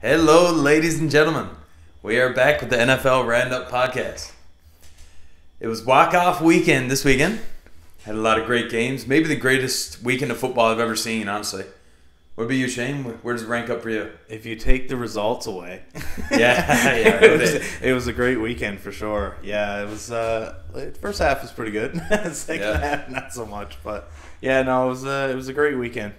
Hello, ladies and gentlemen. We are back with the NFL Roundup podcast. It was walk-off weekend this weekend. Had a lot of great games. Maybe the greatest weekend of football I've ever seen, honestly. What about you, Shane? Where does it rank up for you? If you take the results away. It was a great weekend for sure. Yeah, it was. First half was pretty good. Second half, not so much. But yeah, no, it was a great weekend.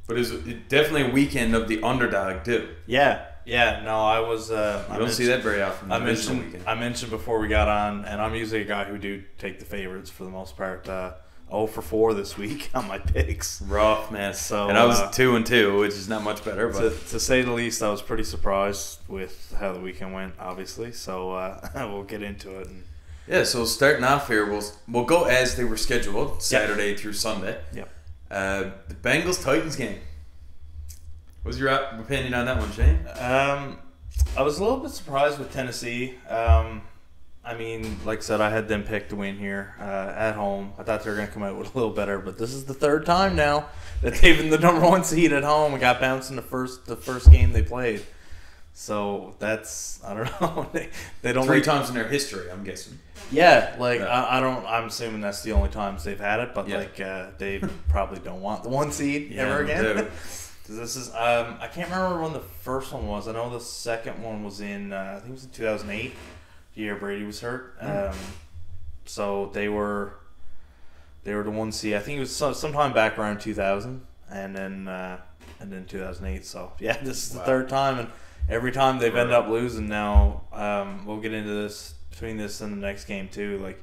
But it was definitely a weekend of the underdog, too. Yeah. No, I was. You don't see that very often. I mentioned before we got on, and I'm usually a guy who do take the favorites for the most part. 0 for 4 this week on my picks. Rough, man. And I was 2-2, which is not much better. But to say the least, I was pretty surprised with how the weekend went, obviously. So we'll get into it. Yeah, so starting off here, we'll go as they were scheduled, Saturday through Sunday. Yep. The Bengals-Titans game. What was your opinion on that one, Shane? I was a little bit surprised with Tennessee. I mean, like I said, I had them picked to win here at home. I thought they were going to come out with a little better, but this is the third time now that they've been the number 1 seed at home and got bounced in the first game they played. So that's, I don't know. they don't 3 times in their history, I'm guessing. Yeah, I'm assuming that's the only times they've had it, but they probably don't want the 1 seed ever again. This is I can't remember when the first one was. I know the second one was in I think it was in 2008, the year Brady was hurt. So they were the 1 seed. I think it was sometime back around 2000, and then 2008. So yeah, this is the third time, and every time they've ended up losing. Now we'll get into this between this and the next game too. Like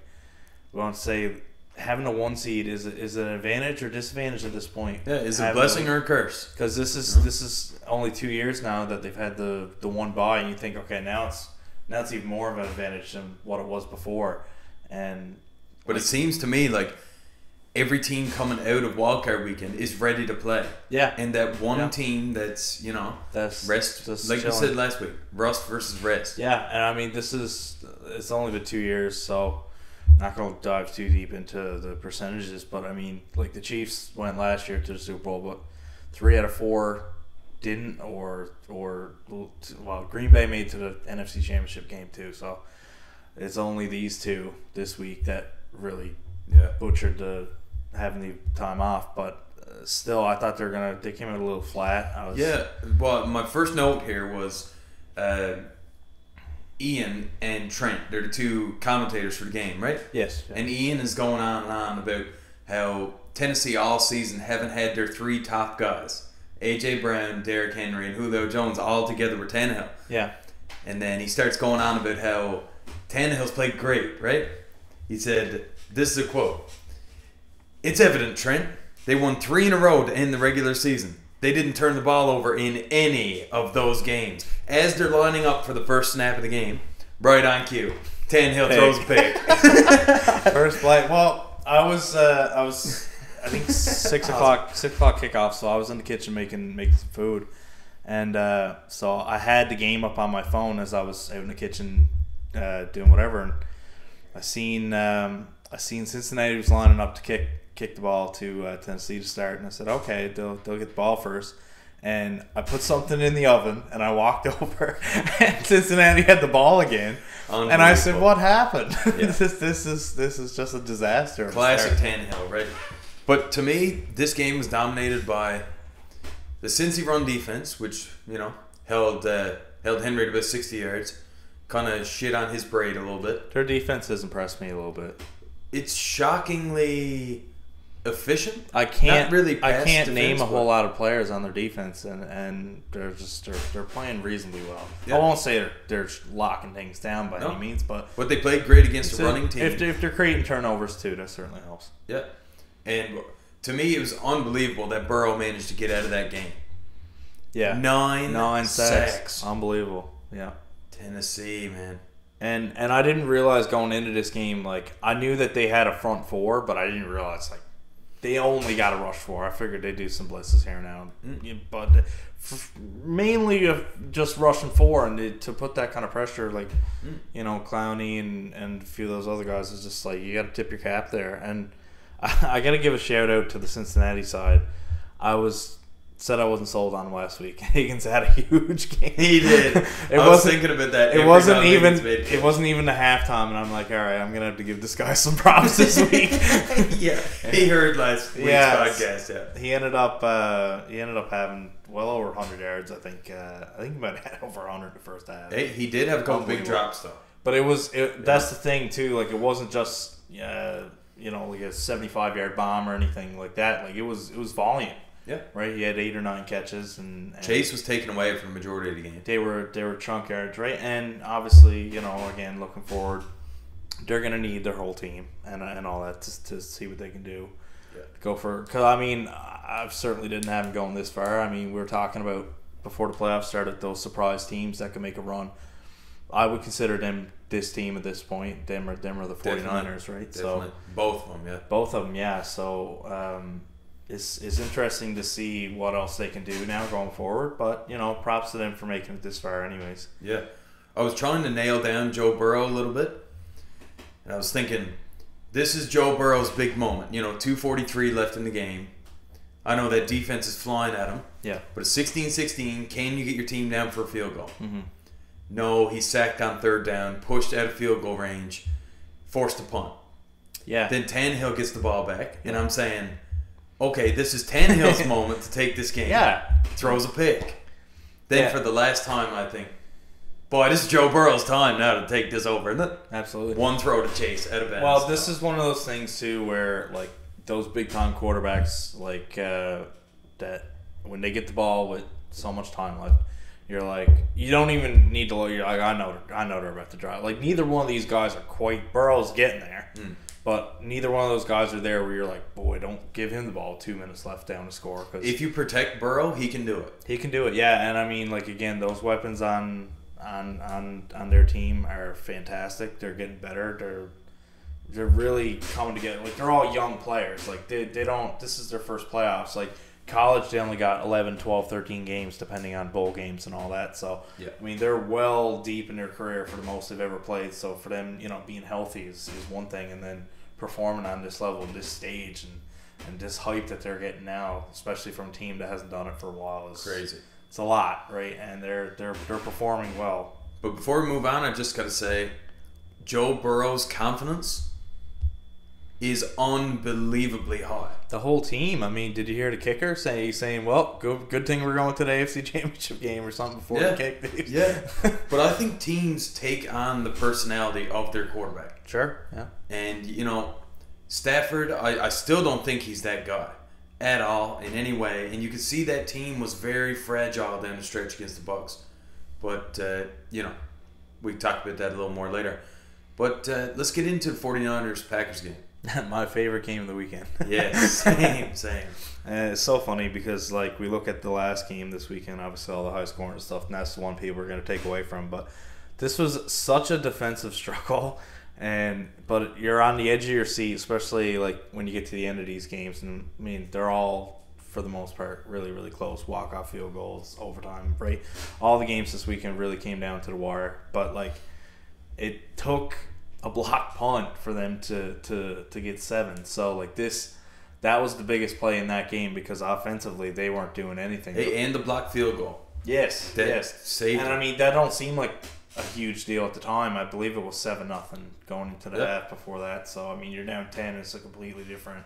we want to say, having a 1 seed is it an advantage or disadvantage at this point? Yeah, is it a blessing or a curse? Because this is only 2 years now that they've had the 1 bye, and you think, okay, now it's even more of an advantage than what it was before. But it seems to me like every team coming out of wildcard weekend is ready to play. Yeah, and that one team that's rest, like you said last week, rust versus rest. Yeah, and I mean it's only been 2 years, so. Not going to dive too deep into the percentages, but I mean, like the Chiefs went last year to the Super Bowl, but 3 out of 4 didn't, or Green Bay made to the NFC Championship game too. So it's only these 2 this week that really butchered having the time off. But still, I thought they came out a little flat. Well, my first note here was. Ian and Trent, they're the 2 commentators for the game, right? Yes. Yeah. And Ian is going on and on about how Tennessee all season haven't had their 3 top guys. A.J. Brown, Derrick Henry, and Julio Jones all together with Tannehill. Yeah. And then he starts going on about how Tannehill's played great, right? He said, this is a quote, "It's evident, Trent. They won 3 in a row to end the regular season. They didn't turn the ball over in any of those games. As they're lining up for the first snap of the game, right on cue, Tannehill throws a pick." First play. Well, I was I think 6 o'clock kickoff, so I was in the kitchen making some food, and so I had the game up on my phone as I was out in the kitchen doing whatever, and I seen Cincinnati was lining up to kick the ball to Tennessee to start, and I said, okay, they'll get the ball first. And I put something in the oven, and I walked over, and Cincinnati had the ball again. And I said, "What happened? Yeah. This is just a disaster." Classic Tannehill, right? But to me, this game was dominated by the Cincy run defense, which held Henry to about 60 yards. Kind of shit on his braid a little bit. Their defense has impressed me a little bit. It's shockingly efficient. I can't name a whole lot of players on their defense, and they're playing reasonably well. Yeah. I won't say they're locking things down by any means, but they played great against a running team. If they're creating turnovers too, that certainly helps. Yeah, and to me, it was unbelievable that Burrow managed to get out of that game. Yeah, 9 sacks. Unbelievable. Yeah, Tennessee, man. And I didn't realize going into this game, like I knew that they had a front 4, but I didn't realize like they only got a rush 4. I figured they'd do some blitzes here now, but mainly just rushing 4, and to put that kind of pressure, like Clowney and a few of those other guys, is just like you got to tip your cap there. And I got to give a shout out to the Cincinnati side. I was said I wasn't sold on him last week. Higgins had a huge game. He did. I was thinking about that. It wasn't even the halftime, and I'm like, all right, I'm gonna have to give this guy some props this week. Yeah, he heard last week's podcast. Yeah, he ended up having well over 100 yards. I think he might have had over 100 the first half. He did have a couple big drops though. But that's the thing too. Like, it wasn't just like a 75-yard bomb or anything like that. Like, it was volume. Yeah. Right. He had 8 or 9 catches, and Chase was taken away for the majority of the game. They were chunk yards, right? And obviously, again, looking forward, they're gonna need their whole team and all that to see what they can do. Yeah. Go for, because I certainly didn't have them going this far. I mean, we were talking about before the playoffs started, those surprise teams that could make a run. I would consider them this team at this point. Them are the 49ers, right? Definitely. So both of them, yeah. Both of them, yeah. So it's interesting to see what else they can do now going forward. But props to them for making it this far, anyways. Yeah, I was trying to nail down Joe Burrow a little bit, and I was thinking, this is Joe Burrow's big moment. 2:43 left in the game. I know that defense is flying at him. Yeah. But it's 16-16. Can you get your team down for a field goal? Mm-hmm. No, he sacked on 3rd down, pushed out of field goal range, forced a punt. Yeah. Then Tannehill gets the ball back, and I'm saying, okay, this is Tannehill's moment to take this game. Yeah. Throws a pick. Then for the last time, I think, boy, this is Joe Burrow's time now to take this over, isn't it? Absolutely. One throw to Chase out of bounds. Well, this is one of those things too where, like, those big time quarterbacks, like that when they get the ball with so much time left, you're like, you don't even need to look. You're like, I know they're about to drive. Like, neither one of these guys are quite. Burrow's getting there, but neither one of those guys are there where you're like, boy, don't give him the ball 2 minutes left down to score. Cause if you protect Burrow, he can do it. He can do it, yeah. And I mean, like, again, those weapons on their team are fantastic. They're getting better. They're really coming together. Like, they're all young players. Like, they don't. This is their first playoffs. Like, college, they only got 11, 12, 13 games, depending on bowl games and all that. So, yeah. I mean, they're well deep in their career for the most they've ever played. So, for them, being healthy is one thing. And then performing on this level, this stage, and this hype that they're getting now, especially from a team that hasn't done it for a while, is crazy. It's a lot, right? And they're performing well. But before we move on, I just got to say, Joe Burrow's confidence is unbelievably high. The whole team. I mean, did you hear the kicker saying, well, good thing we're going to the AFC Championship game or something before the kick? Yeah. But I think teams take on the personality of their quarterback. Sure, yeah. And, Stafford, I still don't think he's that guy at all in any way. And you can see that team was very fragile down the stretch against the Bucs. But, we can talk about that a little more later. But let's get into the 49ers-Packers game. My favorite game of the weekend. Yeah, same. It's so funny because, like, we look at the last game this weekend, obviously all the high scoring and stuff, and that's the one people are going to take away from. But this was such a defensive struggle, but you're on the edge of your seat, especially like when you get to the end of these games. And I mean, they're all, for the most part, really, really close. Walk-off field goals, overtime, right? All the games this weekend really came down to the wire. But, like, it took a block punt for them to get 7. So, like, that was the biggest play in that game because offensively they weren't doing anything. And the block field goal. Yes. Saved and I mean, that don't seem like a huge deal at the time. I believe it was 7-0 going into the half before that. So, I mean, you're down 10. It's a completely different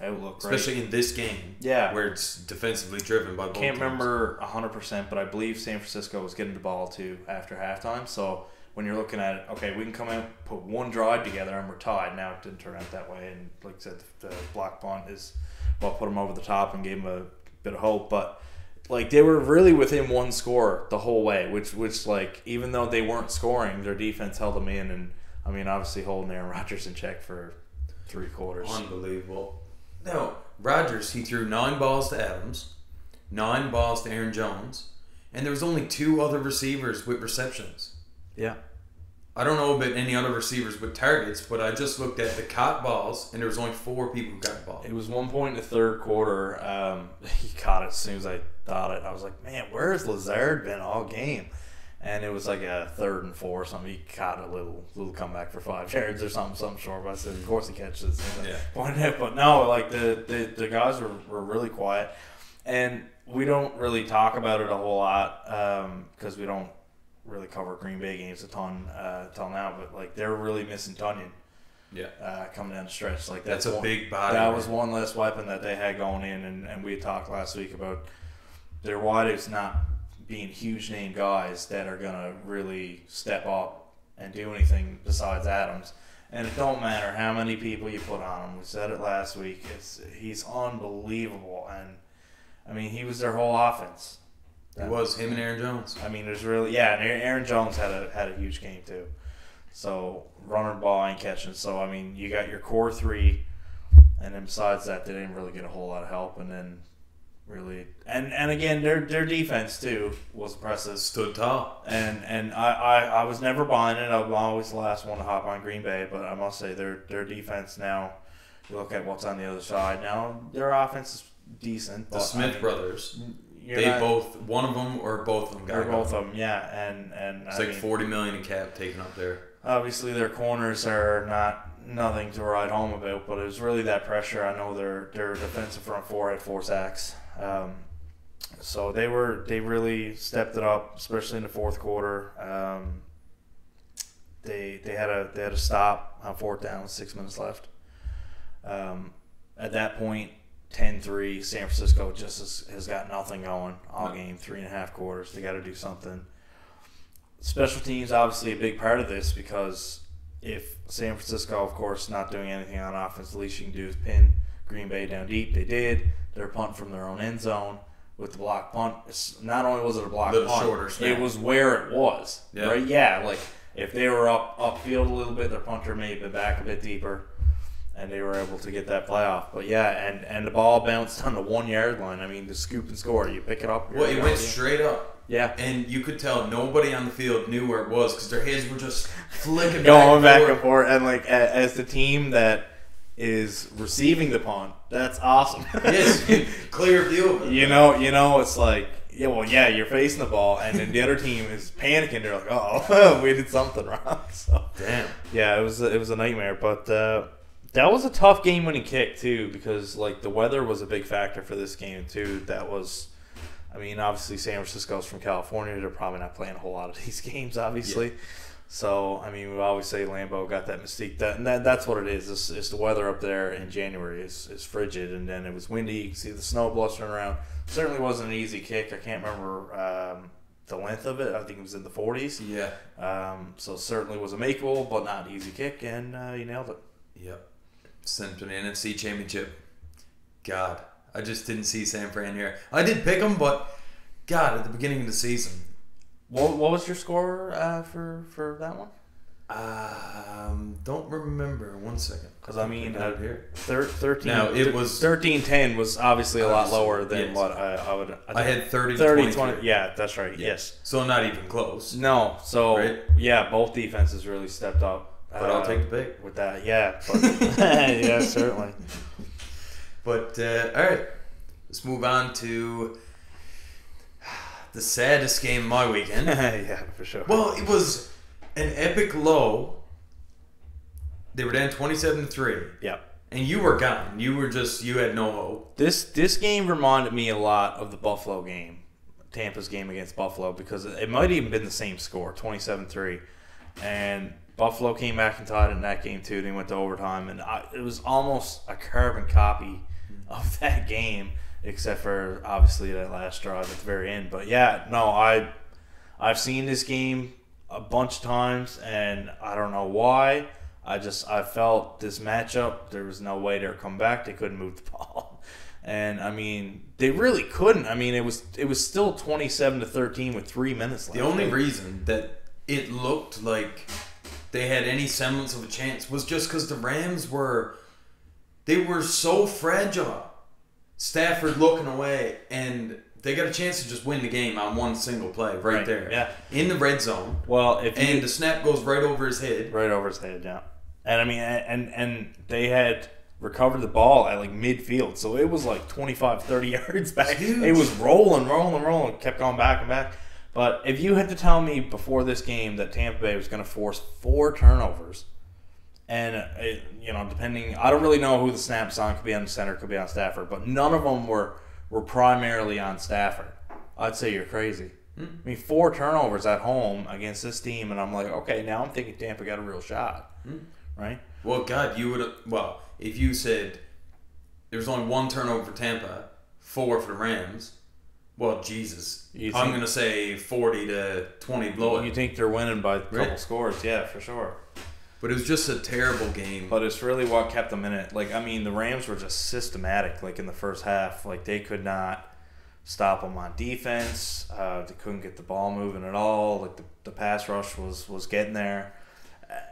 outlook, especially in this game. Yeah. Where it's defensively driven by both teams. Can't remember 100%, but I believe San Francisco was getting the ball too after halftime. So, when you're looking at it, okay, we can come out, put one drive together, and we're tied. Now it didn't turn out that way, and like I said, the block punt is put them over the top and gave them a bit of hope. But like they were really within one score the whole way, which like even though they weren't scoring, their defense held them in, and I mean obviously holding Aaron Rodgers in check for 3 quarters. Unbelievable. No, Rodgers, he threw 9 balls to Adams, 9 balls to Aaron Jones, and there was only 2 other receivers with receptions. Yeah. I don't know about any other receivers with targets, but I just looked at the caught balls, and there was only 4 people who got the ball. It was one point in the third quarter. He caught it as soon as I thought it. I was like, man, where's Lazard been all game? And it was like a 3rd and 4 or something. He caught a little comeback for 5 yards or something short. But I said, of course he catches. Yeah. But no, like the guys were really quiet. And we don't really talk about it a whole lot because we don't really cover Green Bay games a ton till now. But like they're really missing Tunyon. Yeah. Coming down the stretch, like that's a big body. That was one less weapon that they had going in, and we talked last week about their wideouts not being huge name guys that are gonna really step up and do anything besides Adams. And it don't matter how many people you put on him. We said it last week. He's unbelievable, and I mean he was their whole offense. It was him and Aaron Jones. I mean, there's really and Aaron Jones had a huge game too. So running the ball and catching. So I mean, you got your core three, and then besides that, they didn't really get a whole lot of help. And then really, and again, their defense too was impressive. Stood tall. And I was never buying it. I'm always the last one to hop on Green Bay, but I must say their defense now. You look at what's on the other side now. Their offense is decent. The Smith brothers. One of them or both of them got both of them, yeah, and it's like $40 million in cap taken up there. Obviously, their corners are nothing to write home about, but it was really that pressure. I know their defensive front four had 4 sacks, so they really stepped it up, especially in the fourth quarter. They had a stop on 4th down with 6 minutes left. At that point, 10-3, San Francisco just has got nothing going all game, 3.5 quarters. They got to do something. Special teams obviously a big part of this because if San Francisco, of course, not doing anything on offense, the least you can do is pin Green Bay down deep. They did. They're punting from their own end zone with the block punt. Not only was it a block punt, shorter snap. It was where it was. Yeah. Right? Yeah, like if they were upfield a little bit, their punter may have been back a bit deeper. And they were able to get that playoff. But yeah, and the ball bounced on the 1 yard line. I mean, the scoop and score. You pick it up. Well, it went straight up. Yeah. And you could tell nobody on the field knew where it was because their heads were just flicking going back and forth. And like as the team that is receiving the punt, that's awesome. Yes, clear view of it. You know, it's like, you're facing the ball, and then the other team is panicking. They're like, oh, we did something wrong. So damn. Yeah, it was a nightmare, but. That was a tough game-winning kick, too, because, like, the weather was a big factor for this game, too. That was, I mean, obviously San Francisco's from California. They're probably not playing a whole lot of these games, obviously. Yeah. So, I mean, we always say Lambeau got that mystique. That's what it is. It's the weather up there in January is frigid, and then it was windy. You can see the snow blustering around. Certainly wasn't an easy kick. I can't remember the length of it. I think it was in the 40s. Yeah. So certainly was a makeable, but not an easy kick, and you nailed it. Yep. Sent to the NFC Championship. God, I just didn't see San Fran here. I did pick them, but God, at the beginning of the season. What was your score for that one? Don't remember. 1 second. Because I mean, here. 13. No, it was 13-10 was obviously a lot lower than what I would. I had 30-20. Yeah, that's right. Yes. So not even close. No. So right? Yeah, both defenses really stepped up. But I'll take the pick. With that, yeah. But, yeah, certainly. But, all right. Let's move on to the saddest game of my weekend. Yeah, for sure. Well, it was an epic low. They were down 27-3. Yeah. And you were gone. You had no hope. This game reminded me a lot of the Buffalo game. Tampa's game against Buffalo, because it might have even been the same score, 27-3. And Buffalo came back and tied it in that game too. They went to overtime, and it was almost a carbon copy of that game, except for obviously that last drive at the very end. But yeah, no, I've seen this game a bunch of times, and I don't know why. I felt this matchup, there was no way they were coming back. They couldn't move the ball, and I mean they really couldn't. I mean it was still 27-13 with 3 minutes left. The only reason that it looked like they had any semblance of a chance was just because the Rams were so fragile. Stafford looking away, and they got a chance to just win the game on one single play right there. Yeah. In the red zone. Well, the snap goes right over his head. Right over his head, yeah. And I mean, and they had recovered the ball at like midfield, so it was like 25, 30 yards back. Huge. It was rolling, kept going back and back. But if you had to tell me before this game that Tampa Bay was going to force 4 turnovers, and depending, I don't really know who the snap's on. Could be on the center, could be on Stafford, but none of them were were primarily on Stafford, I'd say you're crazy. I mean, 4 turnovers at home against this team, and I'm like, okay, now I'm thinking Tampa got a real shot, right? Well, God, you would have. Well, if you said there was only 1 turnover for Tampa, 4 for the Rams. Well, Jesus, I'm going to say 40-20 blowout. You think they're winning by a couple scores? Yeah, for sure. But it was just a terrible game. But it's really what kept them in it. Like, I mean, the Rams were just systematic. Like in the first half, like they could not stop them on defense. They couldn't get the ball moving at all. Like the pass rush was getting there,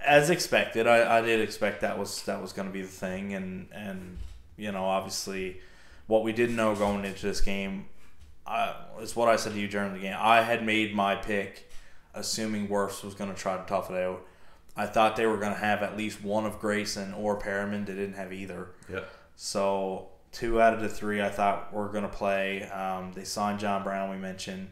as expected. I did expect that was going to be the thing, and you know, obviously, what we didn't know going into this game. It's what I said to you during the game. I had made my pick, assuming Wirfs was going to try to tough it out. I thought they were going to have at least one of Grayson or Perriman. They didn't have either. Yeah. So 2 out of the 3 I thought were going to play. They signed John Brown, we mentioned.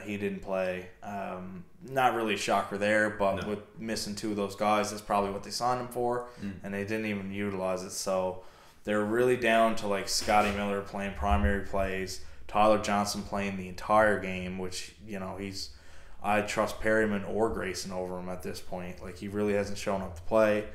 He didn't play. Not really a shocker there, but with missing 2 of those guys, that's probably what they signed him for, and they didn't even utilize it. So they're really down to like Scotty Miller playing primary plays, Tyler Johnson playing the entire game, which, you know, I trust Perryman or Grayson over him at this point. Like, he really hasn't shown up to play.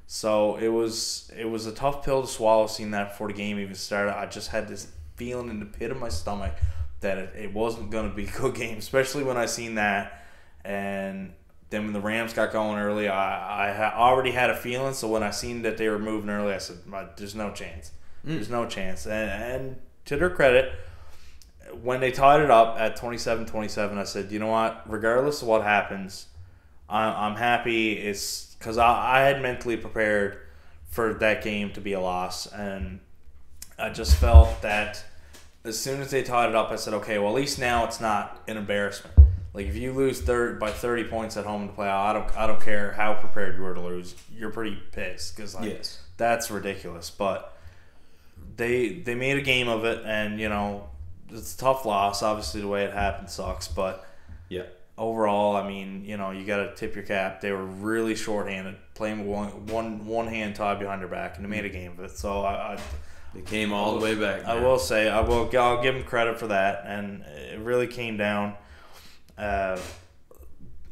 So it was a tough pill to swallow seeing that before the game even started. I just had this feeling in the pit of my stomach that it wasn't going to be a good game, especially when I seen that. And then when the Rams got going early, I already had a feeling. So when I seen that they were moving early, I said, there's no chance. There's no chance. And to their credit, when they tied it up at 27-27, I said, you know what? Regardless of what happens, I'm happy. It's because I had mentally prepared for that game to be a loss, and I just felt that as soon as they tied it up, I said, okay, well, at least now it's not an embarrassment. Like, if you lose by 30 points at home to play, I don't care how prepared you were to lose. You're pretty pissed because that's ridiculous. But they made a game of it, and you know. It's a tough loss. Obviously, the way it happened sucks, but overall, I mean, you know, you got to tip your cap. They were really shorthanded, playing with one hand tied behind their back, and they made a game of it. So they came all the way back. I will say, I'll give them credit for that, and it really came down.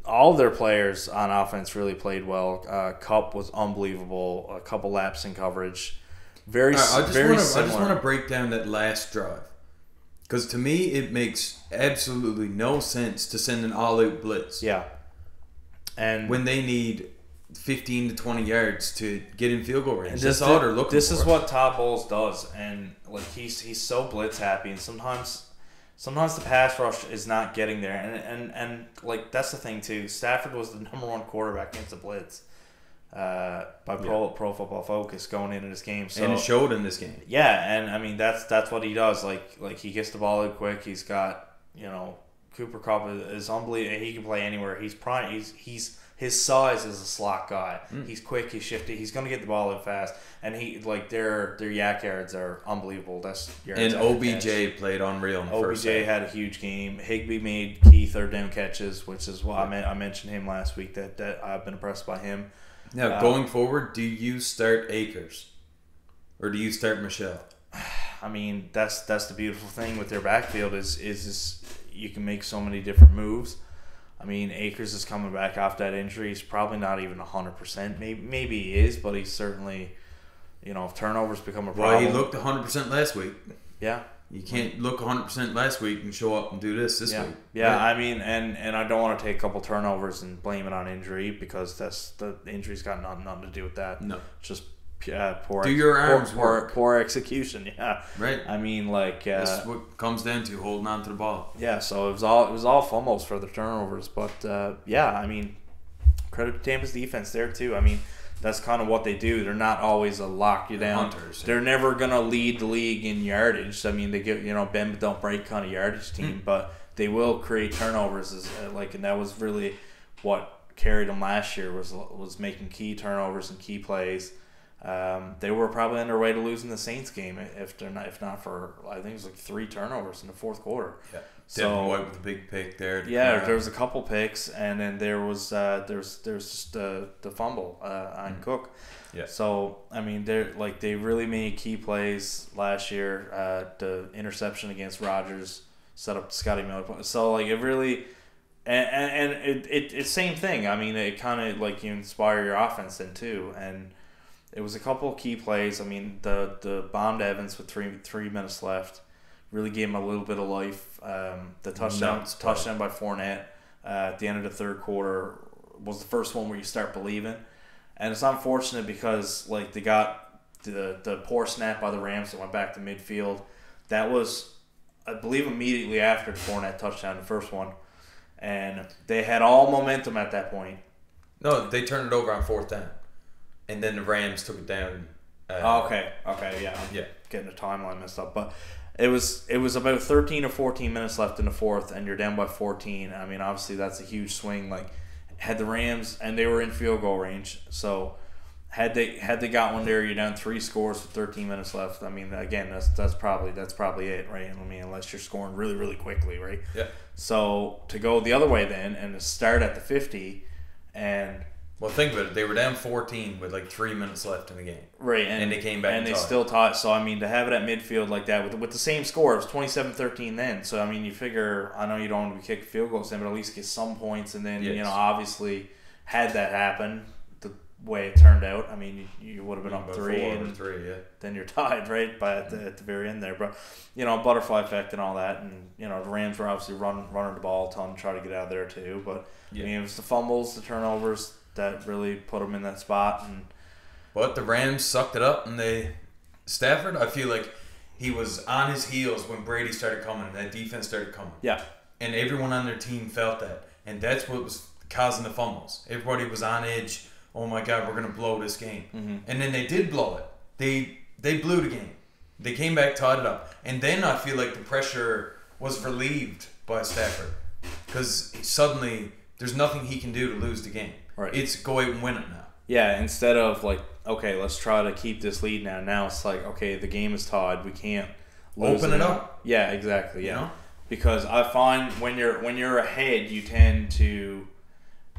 All of their players on offense really played well. Kupp was unbelievable. A couple laps in coverage. Very similar. I just want to break down that last drive. Because to me, it makes absolutely no sense to send an all-out blitz. Yeah. And when they need 15 to 20 yards to get in field goal range. This is what Todd Bowles does. And like he's so blitz happy. And sometimes the pass rush is not getting there. And like that's the thing, too. Stafford was the number 1 quarterback against the blitz. By Pro Football Focus going into this game, so, and it showed in this game. Yeah, and I mean that's what he does. Like he gets the ball out quick. He's got, you know, Cooper Kupp is unbelievable. He can play anywhere. He's prime. He's his size is a slot guy. He's quick. He's shifty. He's gonna get the ball out fast. And he like their yak yards are unbelievable. That's and OBJ played unreal. In the first OBJ half. had a huge game. Higbee made key 3rd down catches, which is why I mentioned him last week. That I've been impressed by him. Now, going forward, do you start Akers or do you start Michelle? I mean, that's the beautiful thing with their backfield is you can make so many different moves. I mean, Akers is coming back off that injury. He's probably not even 100%. Maybe he is, but he's certainly, you know, if turnovers become a problem. Well, he looked 100% last week. Yeah. You can't look 100% last week and show up and do this week. Yeah, right? I mean, and I don't want to take a couple turnovers and blame it on injury because the injury's got nothing to do with that. No. Just poor execution. Yeah. Right. I mean, like that's what comes down to holding on to the ball. Yeah. So it was all fumbles for the turnovers, but yeah, I mean, credit to Tampa's defense there too. I mean, that's kind of what they do. They're not always a lock you down. Hunters. They're never gonna lead the league in yardage. I mean, they get, you know, bend but don't break kind of yardage team, but they will create turnovers. And that was really what carried them last year was making key turnovers and key plays. They were probably on their way to losing the Saints game if not for, I think it was like 3 turnovers in the fourth quarter. Yeah. Devin White with a big pick there. Yeah, there was a couple picks, and then there was just the fumble on Cook. Yeah. So I mean, they really made key plays last year. The interception against Rodgers set up Scotty Miller. So like it really, and it's same thing. I mean, it kind of like you inspire your offense then too, and it was a couple of key plays. I mean, the bomb to Evans with three minutes left really gave him a little bit of life. The touchdown by Fournette at the end of the third quarter was the first one where you start believing. And it's unfortunate because like they got the poor snap by the Rams that went back to midfield. That was, I believe, immediately after the Fournette touchdown, the first one. And they had all momentum at that point. No, they turned it over on 4th down. And then the Rams took it down. Okay, yeah. Getting the timeline messed up. But it was about 13 or 14 minutes left in the fourth, and you're down by 14. I mean, obviously that's a huge swing. Like, had the Rams, and they were in field goal range, so had they got one there, you're down 3 scores with 13 minutes left. I mean, again, that's probably it, right? I mean, unless you're scoring really, really quickly, right? Yeah. So to go the other way then and to start at the 50, and well, think about it. They were down 14 with like 3 minutes left in the game. Right. And they came back and they still taught. So, I mean, to have it at midfield like that with the same score, it was 27-13 then. So, I mean, you figure, I know you don't want to be kicking field goals then, but at least get some points. And then, yes. Obviously, had that happen the way it turned out, I mean, you would have been up 3. And 3, yeah. then you're tied, right, at the very end there. But, butterfly effect and all that. And, the Rams were obviously running the ball a ton to try to get out of there too. But, I mean, it was the fumbles, the turnovers that really put them in that spot. But the Rams sucked it up, and Stafford, I feel like he was on his heels when Brady started coming, and that defense started coming. Yeah. And everyone on their team felt that. And that's what was causing the fumbles. Everybody was on edge. Oh my God, we're going to blow this game. Mm-hmm. And then they did blow it. They blew the game. They came back, tied it up. And then I feel like the pressure was relieved by Stafford. Because suddenly there's nothing he can do to lose the game. Right. It's go out and win it now. Yeah, instead of like, okay, let's try to keep this lead now. Now it's like, okay, the game is tied. We can't lose open it up. Yeah, exactly. Yeah, you know? Because I find when you're ahead, you tend to,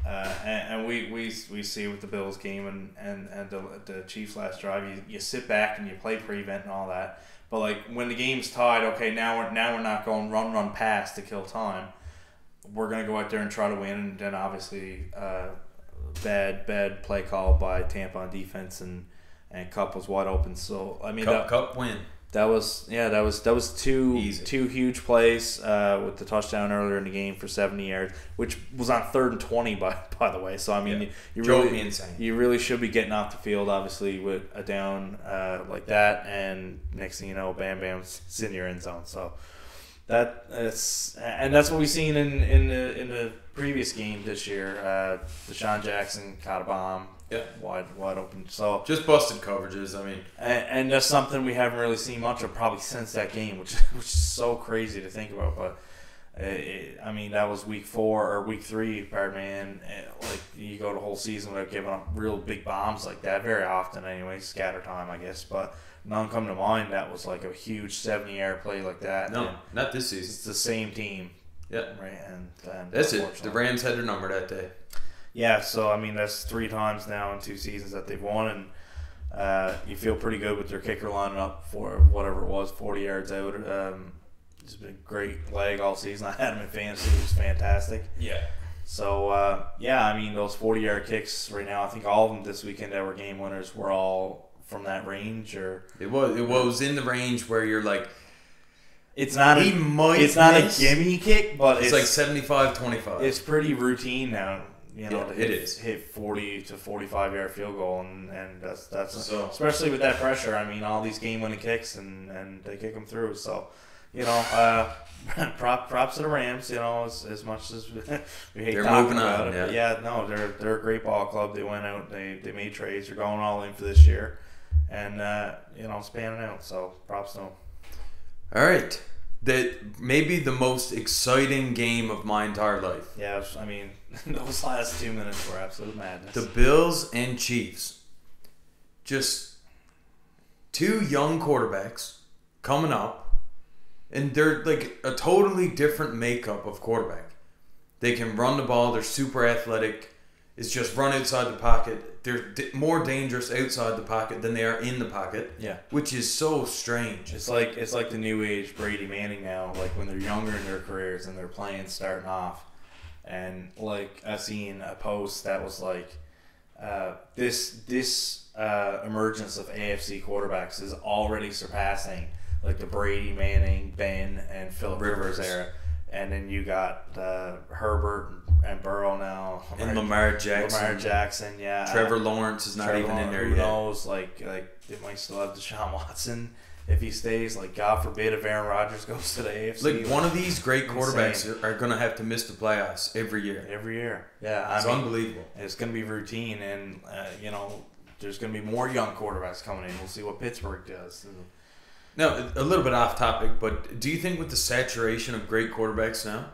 and we see with the Bills game and the Chiefs last drive, you sit back and you play prevent and all that. But like when the game's tied, okay, now we're not going run pass to kill time. We're gonna go out there and try to win, and then obviously. Bad play call by Tampa on defense, and Kupp was wide open. So I mean, Kupp win. That was two huge plays with the touchdown earlier in the game for 70 yards, which was on 3rd and 20 by the way. So I mean, you really should be getting off the field, obviously, with a down like that, and next thing you know, bam's in your end zone. So. That's what we've seen in the previous game this year. Deshaun Jackson caught a bomb, wide open. So just busted coverages. I mean, and that's something we haven't really seen much of probably since that game, which is so crazy to think about. But I mean, that was week 4 or week 3, pardon me. And like you go the whole season without giving up real big bombs like that very often. Anyway, scatter time, I guess, but. None come to mind that was like a huge 70-yard play like that. No, not this season. It's the same team. Yeah. Right. And that's it. The Rams had their number that day. Yeah, so I mean that's 3 times now in 2 seasons that they've won, and you feel pretty good with their kicker lining up for whatever it was, 40 yards out. It's been a great leg all season. I had him in fantasy. It was fantastic. Yeah. So, I mean, those 40-yard kicks right now, I think all of them this weekend that were game winners were all from that range, or it was in the range where you're like, it's not a gimme kick, but it's like 75-25. It's pretty routine now, to hit 40 to 45-yard field goal, and that's so, especially with that pressure. I mean, all these game-winning kicks, and they kick them through. So, props to the Rams. As much as we hate they're talking moving about on, it, but they're a great ball club. They went out, they made trades. They're going all in for this year. And, it's panning out, so props to them. All right. That may be the most exciting game of my entire life. Yeah, I mean, those last 2 minutes were absolute madness. The Bills and Chiefs. Just two young quarterbacks coming up, and they're like a totally different makeup of quarterback. They can run the ball. They're super athletic. It's just run outside the pocket. They're more dangerous outside the pocket than they are in the pocket. Yeah, which is so strange. It's like the new age Brady Manning now. Like when they're younger in their careers and they're playing starting off, and like I've seen a post that was like, this emergence of AFC quarterbacks is already surpassing like the Brady, Manning, Ben, and Phillip Rivers era. And then you got Herbert and Burrow now. And Lamar Jackson. Lamar Jackson, yeah. Trevor Lawrence is not even in there yet. Who knows? Like they might still have Deshaun Watson if he stays. Like, God forbid if Aaron Rodgers goes to the AFC. Like one of these great quarterbacks are going to have to miss the playoffs every year. Every year. Yeah. It's unbelievable. It's going to be routine. And, there's going to be more young quarterbacks coming in. We'll see what Pittsburgh does. Now, a little bit off topic, but do you think with the saturation of great quarterbacks now,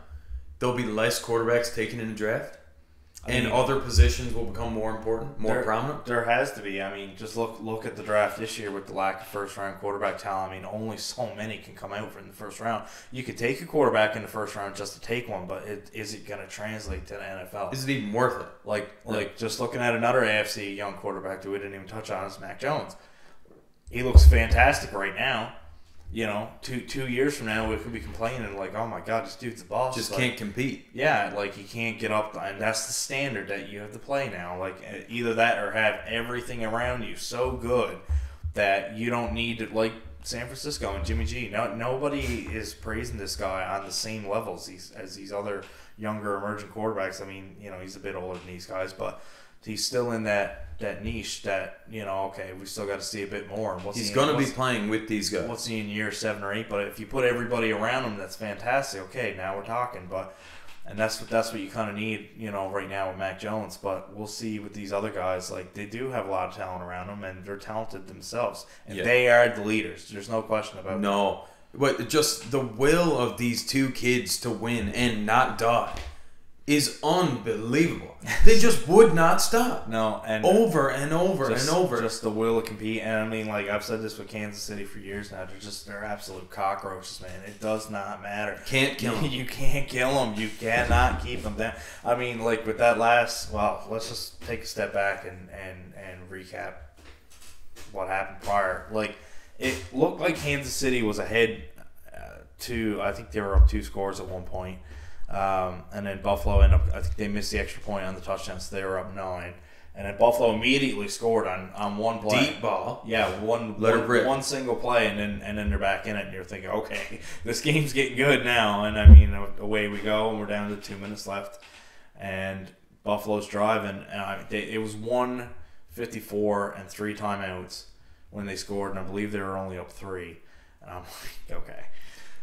there'll be less quarterbacks taken in the draft? And other positions will become more important, more prominent? There has to be. I mean, just look at the draft this year with the lack of first-round quarterback talent. I mean, only so many can come out in the first round. You could take a quarterback in the first round just to take one, but is it going to translate to the NFL? Is it even worth it? Like just looking at another AFC young quarterback that we didn't even touch on is Mac Jones. He looks fantastic right now. 2 years from now, we could be complaining like, oh my God, this dude's a boss. Just can't compete. Yeah, like he can't get up, and that's the standard that you have to play now. Like either that or have everything around you so good that you don't need to, like San Francisco and Jimmy G. Nobody is praising this guy on the same levels as these other younger emerging quarterbacks. I mean, he's a bit older than these guys, but he's still in that niche that, okay, we still got to see a bit more. He's going to be playing with these guys. What's he in year 7 or 8? But if you put everybody around him, that's fantastic. Okay, now we're talking. And that's what you kind of need, right now with Mac Jones. But we'll see with these other guys. Like, they do have a lot of talent around them, and they're talented themselves. And they are the leaders. There's no question about that. No. But just the will of these two kids to win and not die is unbelievable. They just would not stop. No, and over and over and over. Just the will to compete. And I mean, like I've said this with Kansas City for years now. They're absolute cockroaches, man. It does not matter. Can't kill them. You can't kill them. You cannot keep them down. I mean, like with that last. Well, let's just take a step back and recap what happened prior. Like it looked like Kansas City was ahead. I think they were up 2 scores at one point. And then Buffalo I think they missed the extra point on the touchdown, so they were up 9. And then Buffalo immediately scored on one play. Deep ball. Yeah, one single play, and then they're back in it, and you're thinking, okay, this game's getting good now. And I mean, away we go, and we're down to 2 minutes left. And Buffalo's driving, and it was 1:54 and 3 timeouts when they scored, and I believe they were only up 3. And I'm like, okay.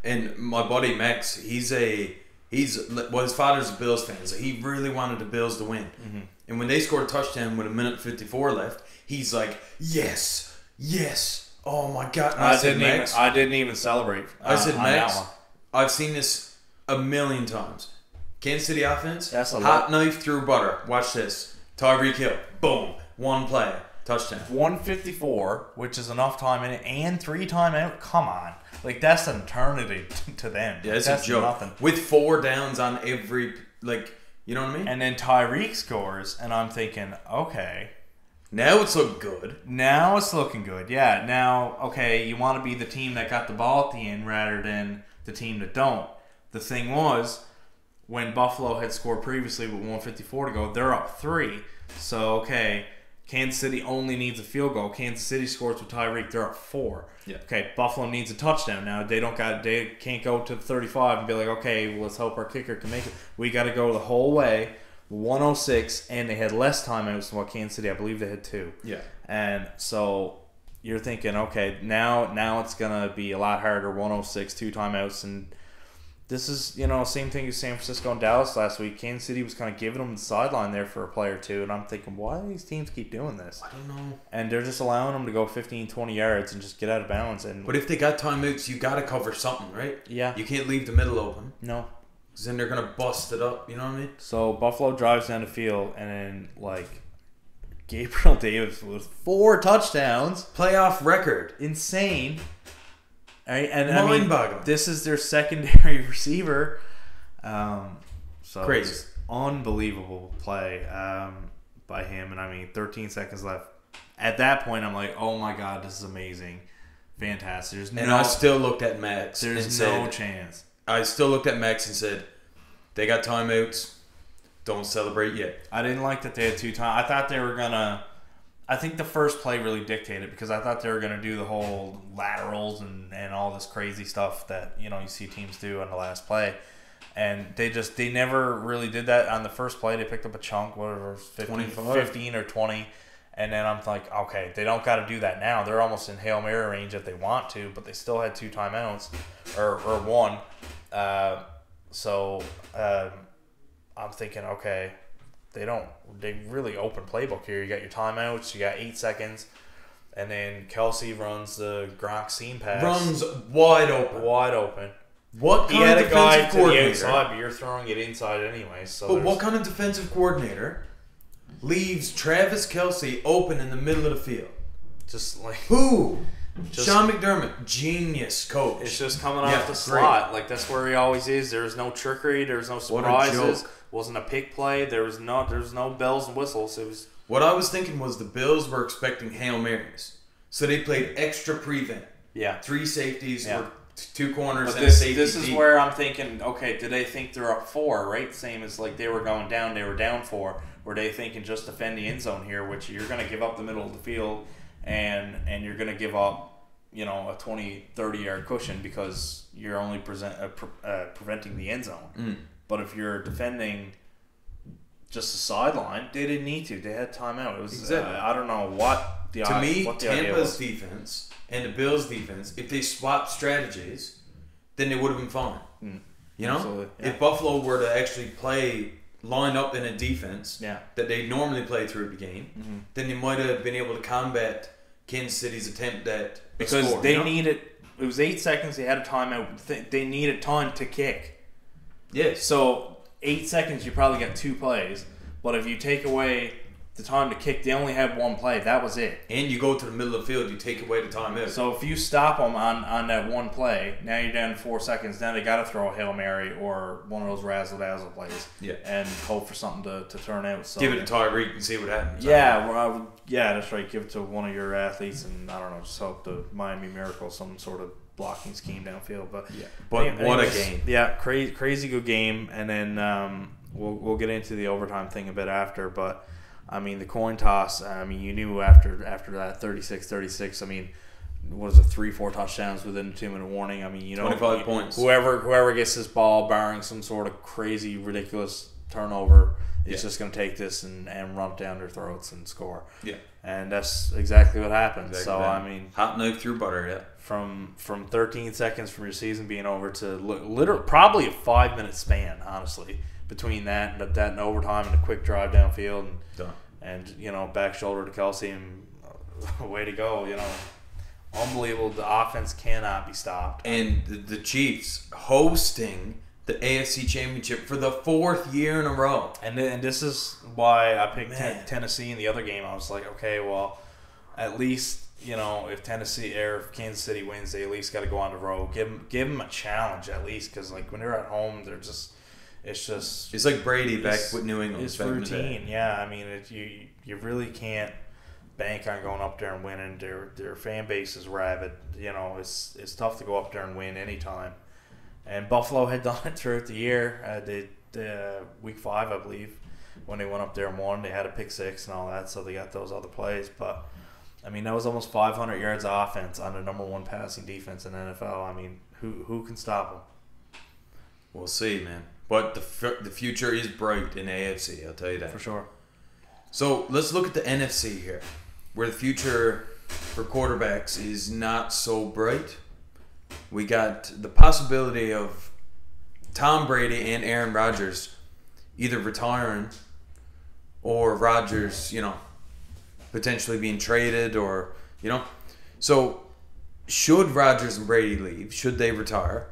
And my buddy Max, his father's a Bills fan, so he really wanted the Bills to win. Mm-hmm. And when they scored a touchdown with 1:54 left, he's like, yes, oh my God. I didn't even celebrate. I said, Max, I've seen this a million times. Kansas City offense, that's a hot knife through butter. Watch this. Tyreek Hill, boom, one play, touchdown. 1:54, which is enough time in it, and 3 timeout. Come on. Like, that's an eternity to them. Yeah, it's a joke. Nothing. With 4 downs on every, you know what I mean? And then Tyreek scores, and I'm thinking, okay. Now it's looking good. Now it's looking good, yeah. Now, okay, you want to be the team that got the ball at the end rather than the team that don't. The thing was, when Buffalo had scored previously with 1:54 to go, they're up 3. So, okay, Kansas City only needs a field goal. Kansas City scores with Tyreek, they're up 4. Yeah. Okay, Buffalo needs a touchdown now. They can't go to the 35 and be like, okay, well, let's hope our kicker can make it. We got to go the whole way. 106, and they had less timeouts than what Kansas City. I believe they had 2. Yeah. And so you're thinking, okay, now it's gonna be a lot harder. 106, 2 timeouts, and this is, same thing as San Francisco and Dallas last week. Kansas City was kind of giving them the sideline there for a play or two, and I'm thinking, why do these teams keep doing this? I don't know. And they're just allowing them to go 15, 20 yards and just get out of bounds. But if they got timeouts, you got to cover something, right? Yeah. You can't leave the middle open. No. Because then they're going to bust it up, you know what I mean? So Buffalo drives down the field, and then, Gabriel Davis with 4 touchdowns. Playoff record. Insane. Right? And mind-boggling. This is their secondary receiver. So crazy. Unbelievable play by him. And 13 seconds left. At that point, I'm like, oh my God, this is amazing. Fantastic. I still looked at Max. There's no chance. I still looked at Max and said, they got timeouts. Don't celebrate yet. I didn't like that they had 2 times. I thought they were going to... I think the first play really dictated because I thought they were going to do the whole laterals and all this crazy stuff that, you see teams do on the last play. And they never really did that on the first play. They picked up a chunk, whatever, 15 or 20. And then I'm like, okay, they don't got to do that now. They're almost in Hail Mary range if they want to, but they still had 2 timeouts or 1. I'm thinking, okay, they really open playbook here. You got your timeouts, you got 8 seconds, and then Kelsey runs the Gronk seam pass. Runs wide open. What kind of defensive coordinator? Outside, but you're throwing it inside anyway. But what kind of defensive coordinator leaves Travis Kelsey open in the middle of the field? Just like who? Sean McDermott, genius coach. It's just coming off the slot. Like that's where he always is. There's no trickery. There's no surprises. Wasn't a pick play. There was no bells and whistles. It was. What I was thinking was the Bills were expecting Hail Marys, so they played extra prevent. Yeah. 3 safeties or 2 corners but and a safety. This is where I'm thinking. Okay, do they think they're up 4? Right, same as like they were going down. They were down 4. Were they thinking just defend the end zone here, which you're going to give up the middle of the field, and you're going to give up, a 20, 30-yard cushion because you're only preventing the end zone. Mm. But if you're defending just the sideline, they didn't need to. They had timeout. It was exactly. I don't know what the to me, what the Tampa's defense and the Bills' defense, if they swapped strategies, then they would have been fine. Mm. Absolutely. Yeah. If Buffalo were to actually line up in a defense that they normally play through the game, then they might have been able to combat Kansas City's attempt at because score, they needed. It was 8 seconds. They had a timeout. They needed time to kick. Yes. So 8 seconds, you probably got 2 plays. But if you take away the time to kick, they only had 1 play. That was it. And you go to the middle of the field, you take away the timeout. So if you stop them on that 1 play, now you're down to 4 seconds. Now they got to throw a Hail Mary or one of those razzle-dazzle plays. Yeah. And hope for something to turn out. So, give it to Tyreek and see what happens. Yeah, that's right. Give it to one of your athletes and, I don't know, just help the Miami Miracle, some sort of blocking scheme downfield. But what a game. Yeah, crazy good game. And then we'll get into the overtime thing a bit after. But, the coin toss, you knew after that 36-36, what is it, 3-4 touchdowns within a 2-minute warning. 25 points. Whoever gets this ball, barring some sort of crazy, ridiculous turnover, is just going to take this and run it down their throats and score. Yeah. And that's exactly what happened. Hot knife through butter, yeah. From 13 seconds from your season being over to literally probably a 5-minute span, honestly, between that and overtime and a quick drive downfield and done. And back shoulder to Kelsey and way to go. Unbelievable. The offense cannot be stopped. And the Chiefs hosting the AFC Championship for the 4th year in a row. And this is why I picked Tennessee in the other game. I was like, okay, well, at least if Tennessee or if Kansas City wins, they at least got to go on the road. Give them a challenge at least, because when they're at home, they're just. It's like Brady back with New England. It's routine, yeah. You really can't bank on going up there and winning. Their fan base is rabid. It's tough to go up there and win anytime. And Buffalo had done it throughout the year. Week 5, I believe, when they went up there and won. They had a pick 6 and all that, so they got those other plays. But that was almost 500 yards of offense on the number 1 passing defense in the NFL. Who can stop them? We'll see, man. But the future is bright in AFC, I'll tell you that. For sure. So let's look at the NFC here, where the future for quarterbacks is not so bright. We got the possibility of Tom Brady and Aaron Rodgers either retiring or Rodgers, potentially being traded or, So should Rodgers and Brady leave? Should they retire?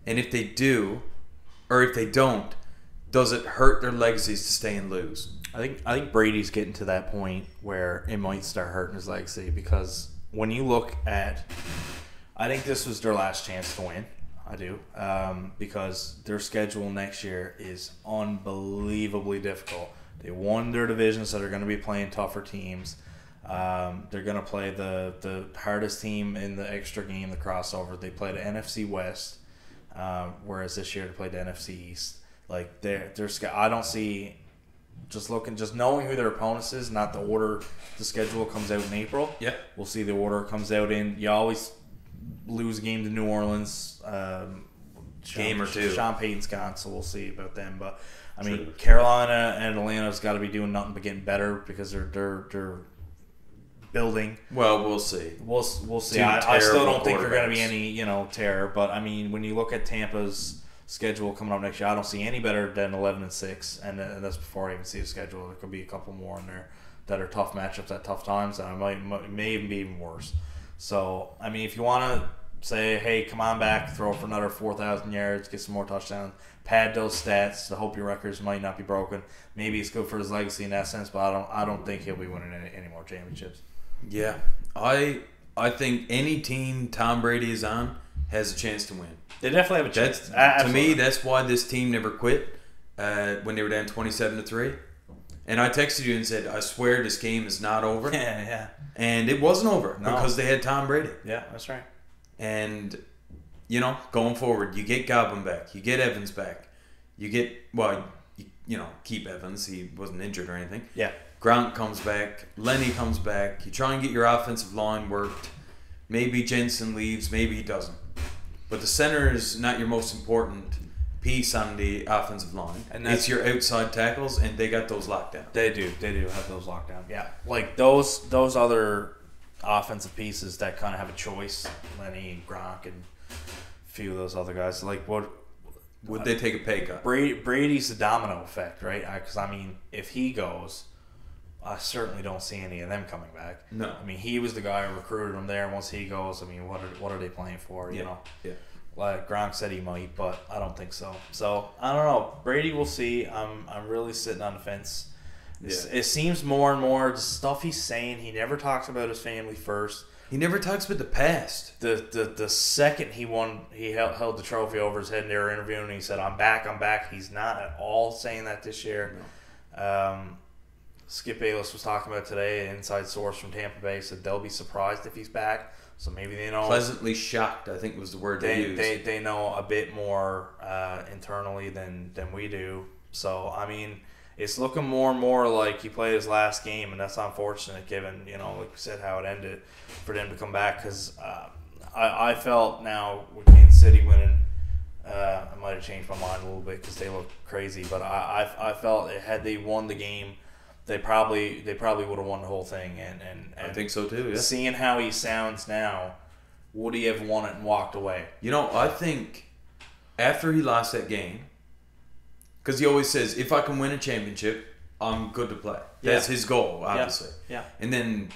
And if they do... or if they don't, does it hurt their legacies to stay and lose? I think Brady's getting to that point where it might start hurting his legacy, because when you look at, I think this was their last chance to win. I do, because their schedule next year is unbelievably difficult. They won their division, so they're going to be playing tougher teams. They're going to play the hardest team in the extra game, the crossover. They play the NFC West, whereas this year they played the NFC East. Like I don't see, just knowing who their opponents is, not the order the schedule comes out in April. Yeah, we'll see the order comes out in. You always lose a game to New Orleans, game or two. Sean Payton's gone, so we'll see about them. But I mean, Carolina and Atlanta's got to be doing nothing but getting better, because they're building. Well, we'll see. We'll see. I still don't think they're going to be any terror. But I mean, when you look at Tampa's schedule coming up next year, I don't see any better than 11-6, and that's before I even see the schedule. There could be a couple more in there that are tough matchups at tough times, and I may even be even worse. So I mean, if you want to say, hey, come on back, throw for another 4,000 yards, get some more touchdowns, pad those stats to hope your records might not be broken. Maybe it's good for his legacy in that sense, but I don't think he'll be winning any more championships. Yeah, I think any team Tom Brady is on has a chance to win. They definitely have a chance. To me, that's why this team never quit when they were down 27-3. And I texted you and said, I swear this game is not over. Yeah. And it wasn't over because they had Tom Brady. Yeah, that's right. And, going forward, you get Godwin back. You get Evans back. You get, keep Evans. He wasn't injured or anything. Yeah. Gronk comes back. Lenny comes back. You try and get your offensive line worked. Maybe Jensen leaves. Maybe he doesn't. But the center is not your most important piece on the offensive line. And it's your outside tackles, and they got those locked down. They do have those locked down. Yeah. Like those other offensive pieces that kind of have a choice, Lenny, Gronk, and a few of those other guys. Like, what would they take a pay cut? Brady's the domino effect, right? Because I mean, if he goes, I certainly don't see any of them coming back. No. I mean, he was the guy who recruited them there. Once he goes, I mean, what are they playing for? You know. Yeah. Like Gronk said he might, but I don't think so. So I don't know. Brady, we'll see. I'm really sitting on the fence. Yeah. It seems more and more the stuff he's saying. He never talks about his family first. He never talks about the past. The second he won, he held the trophy over his head, and they were interviewing him. He said, "I'm back. I'm back." He's not at all saying that this year. No. Skip Bayless was talking about today. An inside source from Tampa Bay said they'll be surprised if he's back. So maybe they know. Pleasantly shocked, I think was the word they used. They know a bit more internally than we do. So I mean, it's looking more and more like he played his last game, and that's unfortunate given, like we said, how it ended for them to come back. Because I felt now with Kansas City winning, I might have changed my mind a little bit because they look crazy, but I felt had they won the game, they probably would have won the whole thing. And I think so too. Yeah. Seeing how he sounds now, would he have won it and walked away? I think after he lost that game, because he always says, if I can win a championship, I'm good to play. That's his goal, obviously. Yeah. And then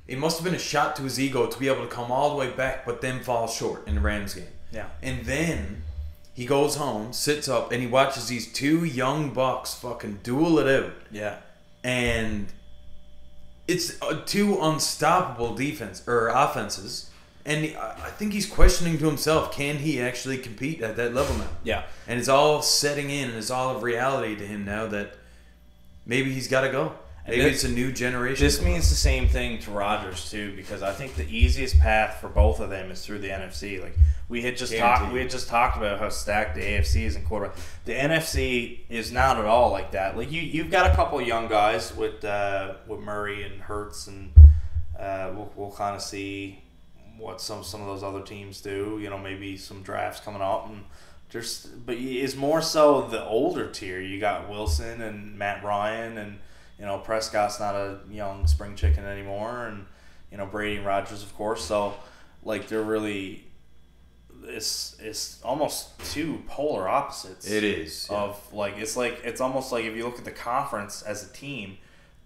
it must have been a shot to his ego to be able to come all the way back, but then fall short in the Rams game. Yeah. And then he goes home, sits up, and he watches these two young bucks fucking duel it out. Yeah. And it's two unstoppable offenses. And I think he's questioning to himself, can he actually compete at that level now? Yeah. And it's all setting in, and it's all of reality to him now that maybe he's got to go. Maybe it's a new generation. This means the same thing to Rodgers too, because I think the easiest path for both of them is through the NFC. Like we had just talked about how stacked the AFC is in quarterback. The NFC is not at all like that. Like you've got a couple of young guys with Murray and Hurts, and we'll kind of see what some of those other teams do. Maybe some drafts coming up, and but it's more so the older tier. You got Wilson and Matt Ryan, and Prescott's not a young spring chicken anymore, and Brady and Rodgers, of course. So like they're really, it's almost two polar opposites. It is. Yeah. It's almost like if you look at the conference as a team,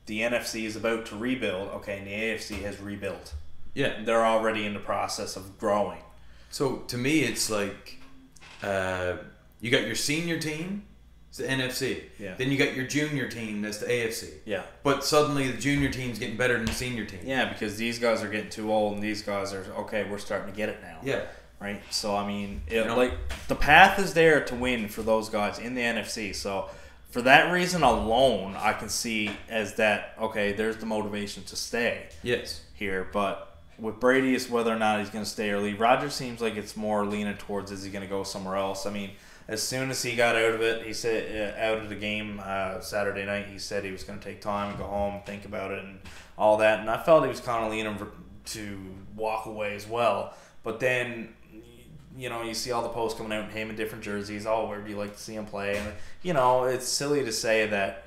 the NFC is about to rebuild. Okay, and the AFC has rebuilt. Yeah, they're already in the process of growing. So to me, it's like you got your senior team, It's the NFC. Yeah. Then you got your junior team, that's the AFC. Yeah. But suddenly the junior team's getting better than the senior team. Yeah, because these guys are getting too old, and these guys are, okay, we're starting to get it now. Yeah. Right? So, I mean, like, the path is there to win for those guys in the NFC. So, for that reason alone, I can see as that, okay, there's the motivation to stay here. But with Brady, it's whether or not he's going to stay or leave. Rodgers seems like it's more leaning towards, is he going to go somewhere else? I mean, as soon as he got out of it, he said out of the game Saturday night, he said he was going to take time and go home, think about it, and all that. And I felt he was kind of leaning to walk away as well. But then, you know, you see all the posts coming out and him in different jerseys. Oh, where do you like to see him play? And, you know, it's silly to say that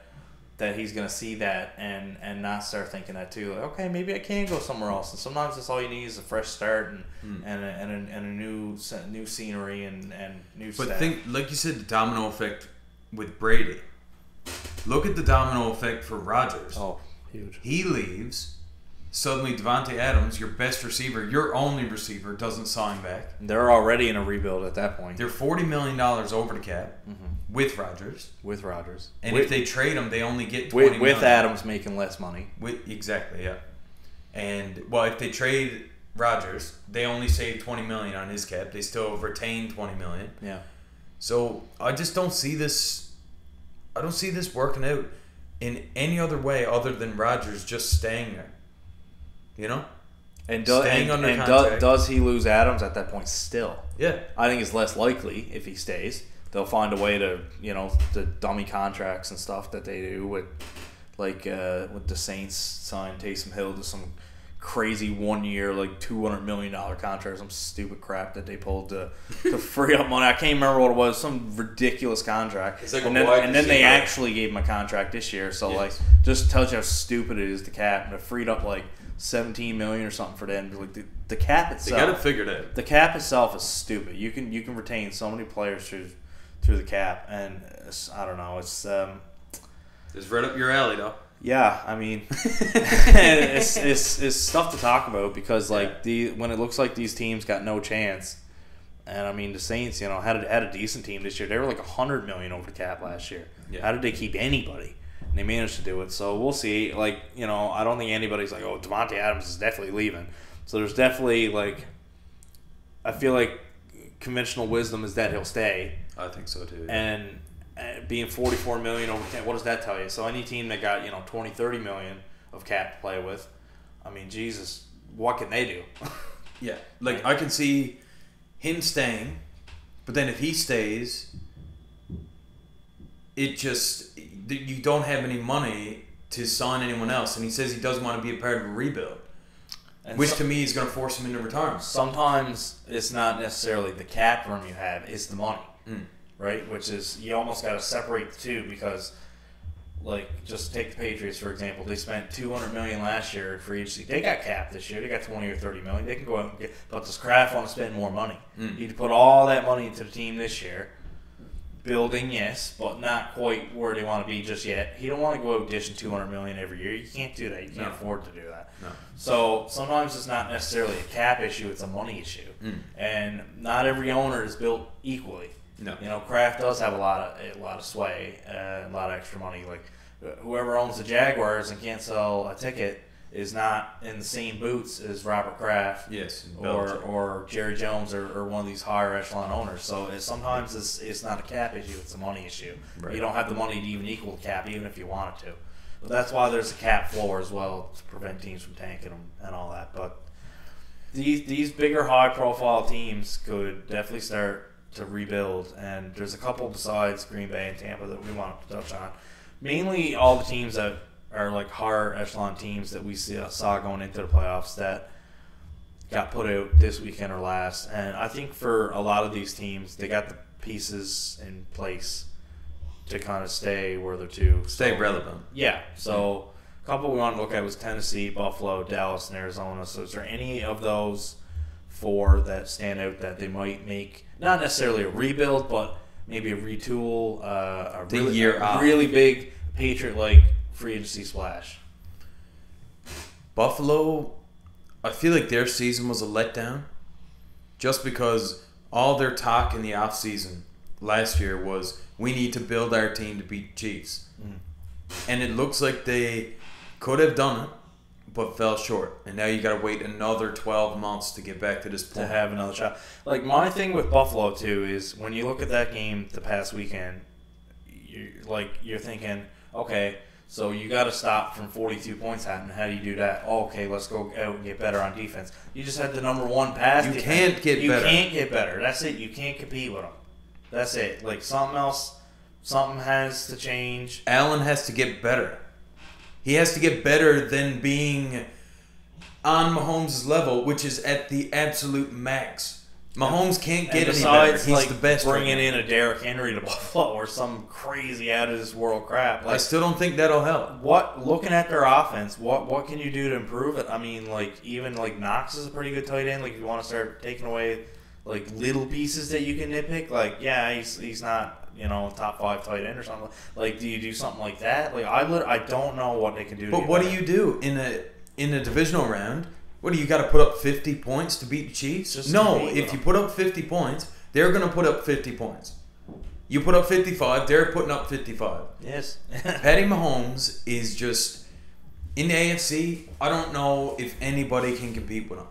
he's going to see that and not start thinking that too. Like, okay, maybe I can go somewhere else. And sometimes that's all you need is a fresh start and a new scenery and new But staff. think, like you said, the domino effect with Brady. Look at the domino effect for Rodgers. Oh, huge. He leaves. Suddenly, Devontae Adams, your best receiver, your only receiver, doesn't sign back. They're already in a rebuild at that point. They're $40 million over the cap with Rodgers. With Rodgers. And if they trade him, they only get $20 million. With Adams making less money. Exactly, yeah. And, well, if they trade Rodgers, they only save $20 million on his cap. They still retain $20 million. Yeah. So, I just don't see this. I don't see this working out in any other way other than Rodgers just staying there. You know? And does he lose Adams at that point still? Yeah. I think it's less likely if he stays. They'll find a way to, you know, the dummy contracts and stuff that they do with, like, with the Saints signed Taysom Hill to some crazy 1 year, like, $200 million contract, some stupid crap that they pulled to free up money. I can't remember what it was, some ridiculous contract. It's like and then they actually gave him a contract this year. So, like, just tells you how stupid it is, the cap. And it freed up, like, $17 million or something for them. Like the cap itself, they got it figured out. The cap itself is stupid. You can retain so many players through the cap, and I don't know. It's right up your alley, though. Yeah, I mean, it's tough to talk about because like when it looks like these teams got no chance, and I mean the Saints, you know, had a decent team this year. They were like $100 million over the cap last year. Yeah. How did they keep anybody? And they managed to do it. So we'll see. Like, you know, I don't think anybody's like, oh, Devontae Adams is definitely leaving. So there's definitely, like, I feel like conventional wisdom is that he'll stay. I think so, too. Yeah. And being $44 million over 10, what does that tell you? So any team that got, you know, $20, $30 million of cap to play with, I mean, Jesus, what can they do? Yeah. Like, I can see him staying, but then if he stays, it just... you don't have any money to sign anyone else, and he says he doesn't want to be a part of a rebuild, which to me is going to force him into retirement. Sometimes it's not necessarily the cap room you have; it's the money, right? Which is you almost got to separate the two because, like, just take the Patriots for example. They spent $200 million last year in free agency. They got capped this year. They got $20 or $30 million. They can go out and get. But does Kraft want to spend more money? You need to put all that money into the team this year. Building, yes, but not quite where they want to be just yet. He don't want to go out dishing $200 million every year. You can't do that. You can't afford to do that. No. So sometimes it's not necessarily a cap issue; it's a money issue. And not every owner is built equally. No. You know, Kraft does have a lot of sway, a lot of extra money. Like whoever owns the Jaguars and can't sell a ticket is not in the same boots as Robert Kraft, or Jerry Jones, or one of these higher echelon owners. So sometimes it's not a cap issue; it's a money issue. Right. You don't have the money to even equal the cap, even if you wanted to. But that's why there's a cap floor as well to prevent teams from tanking them and all that. But these bigger, high-profile teams could definitely start to rebuild. And there's a couple besides Green Bay and Tampa that we want to touch on. Mainly all the teams that are like higher echelon teams that we saw going into the playoffs that got put out this weekend or last. And I think for a lot of these teams, they got the pieces in place to kind of stay where they're to. Stay relevant. Yeah. So a couple we want to look at was Tennessee, Buffalo, Dallas, and Arizona. So is there any of those four that stand out that they might make, not necessarily a rebuild, but maybe a retool, a really big Patriot-like free agency splash? Buffalo, I feel like their season was a letdown just because all their talk in the offseason last year was we need to build our team to beat the Chiefs. And it looks like they could have done it, but fell short. And now you got to wait another 12 months to get back to this point. To have another shot. Like, my thing with Buffalo, too, is when you look at that game the past weekend, you're thinking, okay, so you got to stop from 42 points happening. How do you do that? Oh, okay, let's go out and get better on defense. You just had the number one pass. You can't get better. You can't get better. That's it. You can't compete with them. That's it. Like, something has to change. Allen has to get better. He has to get better than being on Mahomes' level, which is at the absolute max. Mahomes can't get any better. He's the best. Bringing in a Derrick Henry to Buffalo or some crazy out of this world crap. I still don't think that'll help. Looking at their offense, what can you do to improve it? I mean, even Knox is a pretty good tight end. Like, if you want to start taking away little pieces that you can nitpick, he's not top 5 tight end or something. Like, do you do something like that? Like, I don't know what they can do. But what do you do in a divisional round? What do you got to put up 50 points to beat the Chiefs? No, if you put up 50 points, they're going to put up 50 points. You put up 55, they're putting up 55. Yes. Patty Mahomes is just in the AFC. I don't know if anybody can compete with him.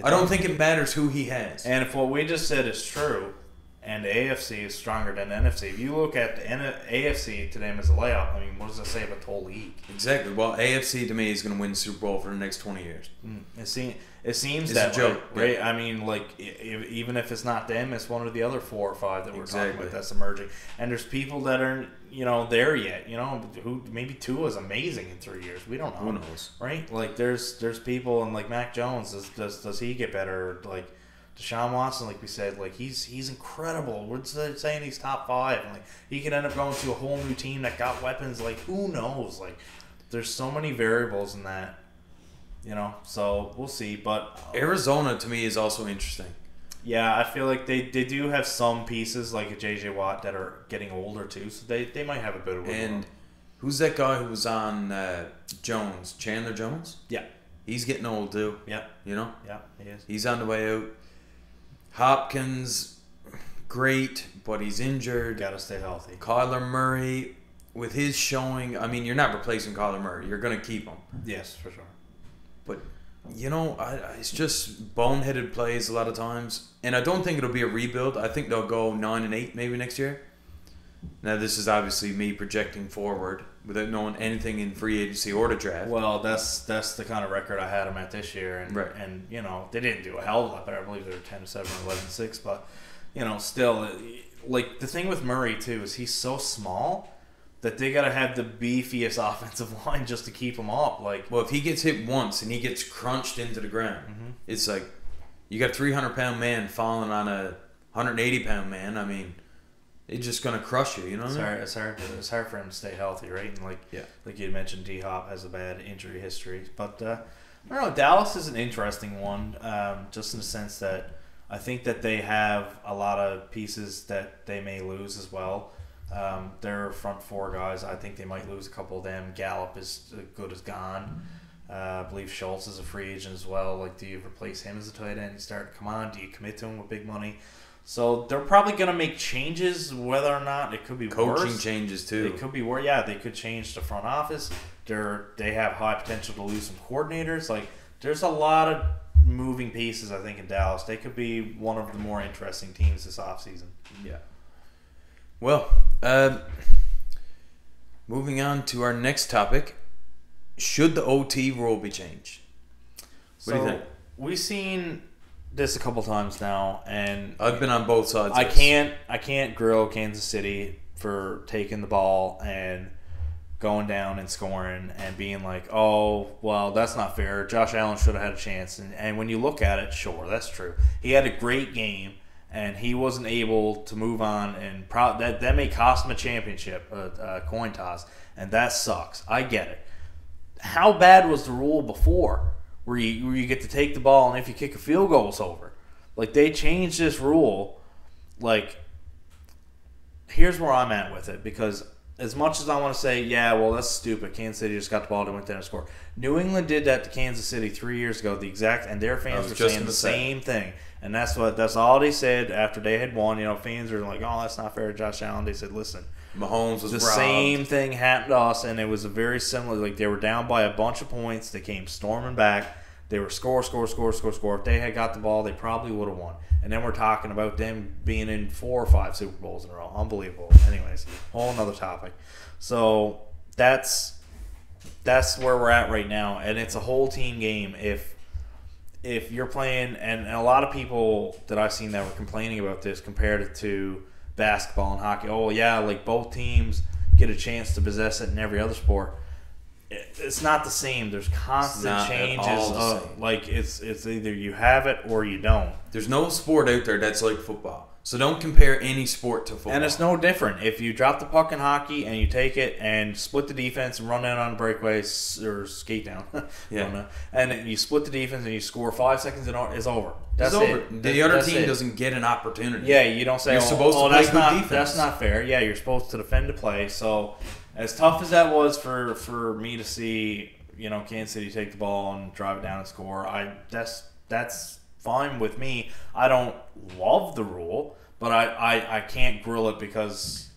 I don't think it matters who he has. And if what we just said is true, and the AFC is stronger than the NFC, if you look at the AFC to them as a layoff, I mean, what does that say about the whole league? Exactly. Well, AFC to me is going to win the Super Bowl for the next 20 years. It seems that way, right? I mean, even if it's not them, it's one of the other 4 or 5 that we're talking about that's emerging. And there's people that aren't, there yet. Who maybe Tua is amazing in 3 years. We don't know. Who knows, right? Like, there's people, and Mac Jones. Does he get better? Like, Deshaun Watson, like we said, he's incredible. We're saying he's top 5, and he could end up going to a whole new team that got weapons. Like, who knows? Like, there's so many variables in that, So we'll see. But Arizona to me is also interesting. Yeah, I feel like they do have some pieces like a J.J. Watt that are getting older too, so they might have a bit of. And who's that guy who was on Jones? Chandler Jones? Yeah, he's getting old too. Yeah, Yeah, he is. He's on the way out. Hopkins, great, but he's injured. Got to stay healthy. Kyler Murray, with his showing, I mean, you're not replacing Kyler Murray. You're going to keep him. Yes, for sure. But, it's just boneheaded plays a lot of times. And I don't think it'll be a rebuild. I think they'll go 9-8 maybe next year. Now, this is obviously me projecting forward without knowing anything in free agency or the draft. Well, that's the kind of record I had them at this year, and right. And they didn't do a hell of a lot better. I believe they were 10-7 or 11-6, but still, the thing with Murray too is he's so small that they gotta have the beefiest offensive line just to keep him up. Well, if he gets hit once and he gets crunched into the ground, it's like you got a 300-pound man falling on a 180-pound man. I mean, it's just gonna crush you. It's hard for him to stay healthy, right? And like you mentioned, D-Hop has a bad injury history, but I don't know. Dallas is an interesting one, just in the sense that I think that they have a lot of pieces that they may lose as well. Their front 4 guys, I think they might lose a couple of them. Gallup is good as gone. I believe Schultz is a free agent as well. Do you replace him as a tight end? Do you commit to him with big money? So they're probably going to make changes, whether or not it could be coaching changes too. It could be worse. Yeah, they could change the front office. They have high potential to lose some coordinators. There's a lot of moving pieces, I think, in Dallas. They could be one of the more interesting teams this offseason. Yeah. Well, moving on to our next topic. Should the OT rule be changed? What do you think? We've seen this a couple times now, and I've been on both sides. I can't grill Kansas City for taking the ball and going down and scoring and being like, oh, well, that's not fair. Josh Allen should have had a chance. And when you look at it, sure, that's true. He had a great game, and he wasn't able to move on, and that may cost him a championship, a coin toss, and that sucks. I get it. How bad was the rule before? Where you get to take the ball, and if you kick a field goal, it's over. They changed this rule. Here's where I'm at with it, because as much as I want to say, yeah, well, that's stupid. Kansas City just got the ball and went down and scored. New England did that to Kansas City 3 years ago, and their fans were saying the same thing. And that's all they said after they had won. You know, fans were like, "Oh, that's not fair to Josh Allen." They said, "Listen, Mahomes was the robbed. Same thing happened to us, and it was a very similar. Like they were down by a bunch of points. They came storming back. They were score. If they had got the ball, they probably would have won. And then we're talking about them being in 4 or 5 Super Bowls in a row. Unbelievable. Anyways, whole another topic. So that's where we're at right now, and it's a whole team game. If you're playing, and a lot of people that I've seen that were complaining about this compared it to basketball and hockey. Oh yeah, like both teams get a chance to possess it in every other sport. It's not the same. There's constant changes. Like it's either you have it or you don't. There's no sport out there that's like football. So don't compare any sport to football. And it's no different. If you drop the puck in hockey and you take it and split the defense and run down on breakaways or skate down, and you split the defense and you score 5 seconds and it's over. That's over. It. The other team doesn't get an opportunity. Yeah, you don't say, you're supposed to play good defense. That's not fair. Yeah, you're supposed to defend the play. So as tough as that was for me to see, you know, Kansas City take the ball and drive it down and score, that's fine with me. I don't love the rule, but I can't grill it because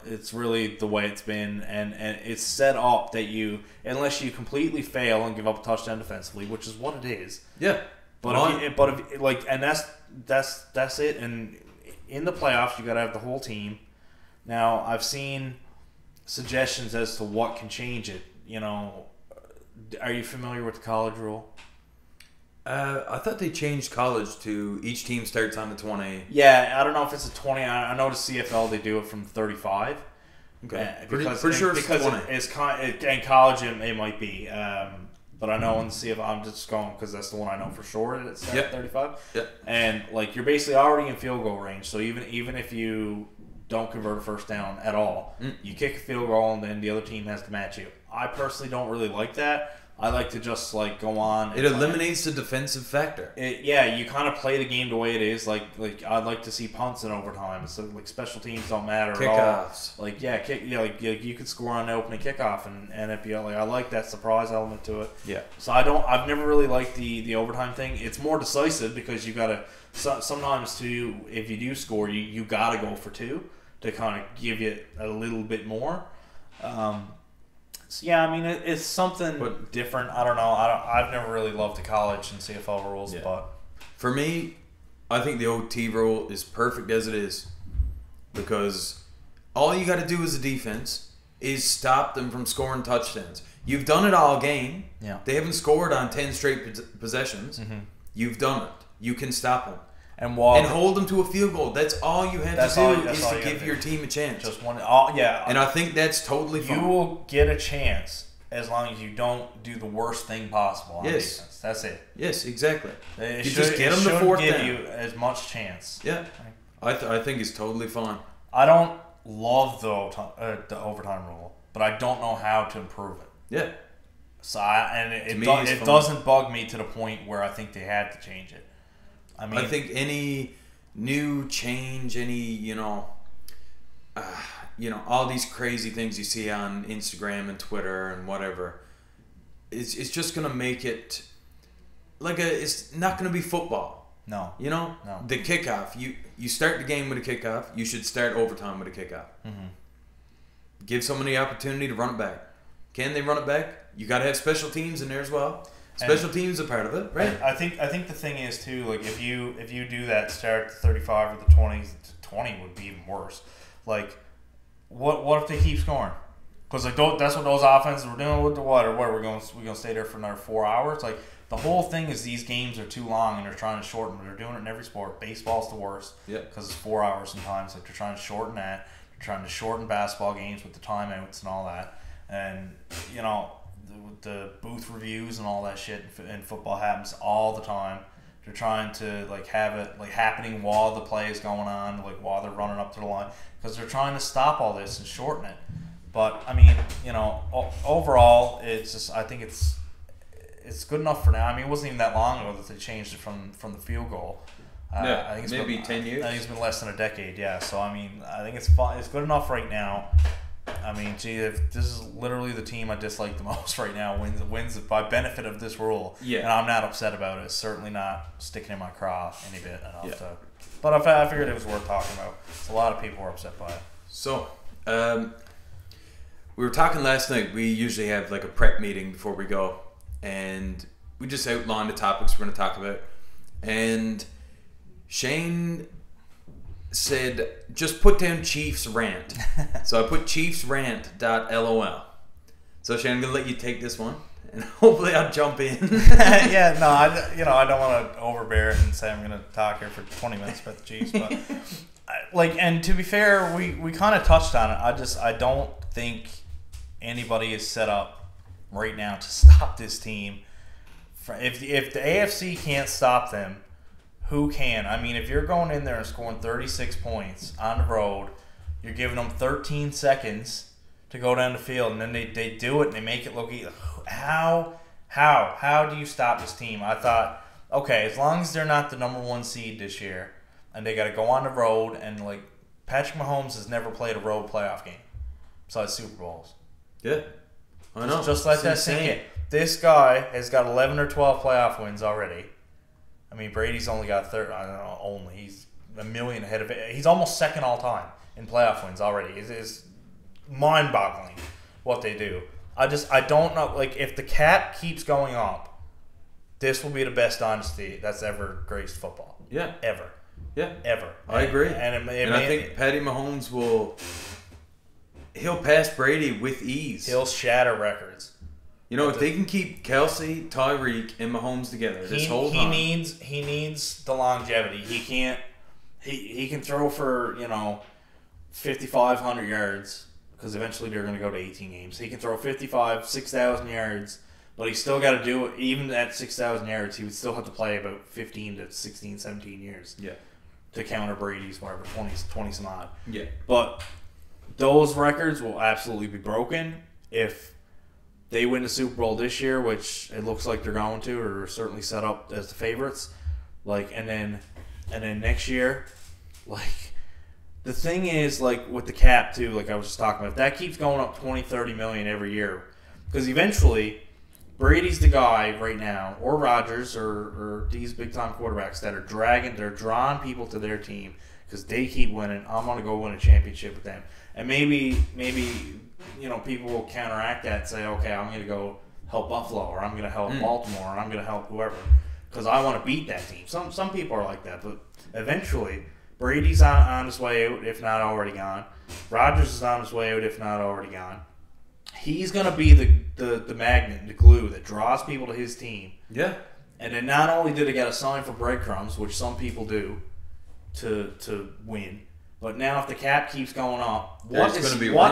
it's really the way it's been, and it's set up that unless you completely fail and give up a touchdown defensively, which is what it is. Yeah. But that's it. And in the playoffs, you got to have the whole team. Now I've seen suggestions as to what can change it. You know, are you familiar with the college rule? I thought they changed college to each team starts on the 20. Yeah, I don't know if it's a 20. I know the CFL they do it from 35. Okay, pretty sure it's 20. In college it might be, but I know in the CFL I'm just going because that's the one I know for sure that it's at 35. Yep. And like you're basically already in field goal range, so even if you don't convert a first down at all, you kick a field goal and then the other team has to match you. I personally don't really like that. I like to just like go on. It eliminates the defensive factor. You kind of play the game the way it is. Like I'd like to see punts in overtime. So like special teams don't matter at all. Kickoffs. Like you could score on the opening kickoff and if you like I like that surprise element to it. Yeah. So I've never really liked the overtime thing. It's more decisive because you gotta sometimes too if you do score you gotta go for 2 to kind of give you a little bit more. Yeah, I mean it's something different. I don't know. I've never really loved the college and CFL rules, but for me, I think the OT rule is perfect as it is because all you got to do as a defense is stop them from scoring touchdowns. You've done it all game. Yeah, they haven't scored on 10 straight possessions. Mm-hmm. You've done it. You can stop them. And hold them to a field goal. That's all you have to do is to give your team a chance. Just one. And I think that's totally fine. You will get a chance as long as you don't do the worst thing possible on defense. That's it. Yes, exactly. You just get them the 4th down. Give you as much chance. Yeah, I think it's totally fine. I don't love the overtime rule, but I don't know how to improve it. Yeah. So it doesn't bug me to the point where I think they had to change it. I think any new change, all these crazy things you see on Instagram and Twitter and whatever, it's just gonna make it it's not gonna be football. No. No. The kickoff. You start the game with a kickoff. You should start overtime with a kickoff. Mm-hmm. Give someone the opportunity to run it back. Can they run it back? You got to have special teams in there as well. Special teams are part of it, right? I think the thing is too, like if you do that, start at the 35 or the 20s, 20 would be even worse. Like, what if they keep scoring? Because that's what those offenses were doing with the what or what we're gonna stay there for another 4 hours. Like the whole thing is these games are too long and they're trying to shorten. They're doing it in every sport. Baseball's the worst. Yeah. Because it's 4 hours sometimes. Like they're trying to shorten that. They're trying to shorten basketball games with the timeouts and all that. And the booth reviews and all that shit in football happens all the time. They're trying to have it happening while the play is going on, while they're running up to the line, because they're trying to stop all this and shorten it. But I mean, overall, it's just I think it's good enough for now. I mean, it wasn't even that long ago that they changed it from the field goal. I think it's maybe 10 years. I think it's been less than a decade. Yeah, so I mean, I think it's fine. It's good enough right now. I mean, gee, if this is literally the team I dislike the most right now, wins by benefit of this rule. Yeah. And I'm not upset about it. It's certainly not sticking in my craw any bit enough to. But I figured it was worth talking about. A lot of people were upset by it. So, we were talking last night. We usually have like a prep meeting before we go, and we just outline the topics we're going to talk about. And Shane said, just put down Chiefs rant. So I put chiefsrant.lol. So Shane, I'm going to let you take this one, and hopefully I'll jump in. Yeah, no, I don't want to overbear it and say I'm going to talk here for 20 minutes about the Chiefs, but and to be fair, we kind of touched on it. I don't think anybody is set up right now to stop this team. If the AFC can't stop them, who can? I mean, if you're going in there and scoring 36 points on the road, you're giving them 13 seconds to go down the field, and then they do it and they make it look easy. How do you stop this team? I thought, okay, as long as they're not the number 1 seed this year, and they got to go on the road, and like Patrick Mahomes has never played a road playoff game besides Super Bowls. Yeah, I know. Just let that sink in. This guy has got 11 or 12 playoff wins already. I mean, Brady's only got 30. I don't know, only. He's a million ahead of it. He's almost second all time in playoff wins already. It's mind-boggling what they do. I don't know. Like, if the cap keeps going up, this will be the best dynasty that's ever graced football. Yeah. Ever. Yeah. Ever. I agree. And I think Patty Mahomes he'll pass Brady with ease. He'll shatter records. You know, if they can keep Kelsey, Tyreek, and Mahomes together this whole time. He needs the longevity. He can't. He can throw for 5,500 yards because eventually they're going to go to 18 games. He can throw 6,000 yards, but he's still got to do it. Even at 6,000 yards, he would still have to play about 15 to 16, 17 years. Yeah. To counter Brady's whatever 20 some odd. Yeah. But those records will absolutely be broken if they win the Super Bowl this year, which it looks like they're going to, or certainly set up as the favorites. And then next year, the thing is, with the cap too, like I was just talking about, if that keeps going up 20, 30 million every year, because eventually Brady's the guy right now, or Rodgers, or these big time quarterbacks that they're drawing people to their team because they keep winning. I'm gonna go win a championship with them, and maybe. People will counteract that and say, okay, I'm going to go help Buffalo, or I'm going to help Baltimore, or I'm going to help whoever, because I want to beat that team. Some people are like that, but eventually, Brady's on his way out, if not already gone. Rodgers is on his way out, if not already gone. He's going to be the magnet, the glue that draws people to his team. Yeah. And then not only did they get a sign for breadcrumbs, which some people do to win, but now if the cap keeps going up, what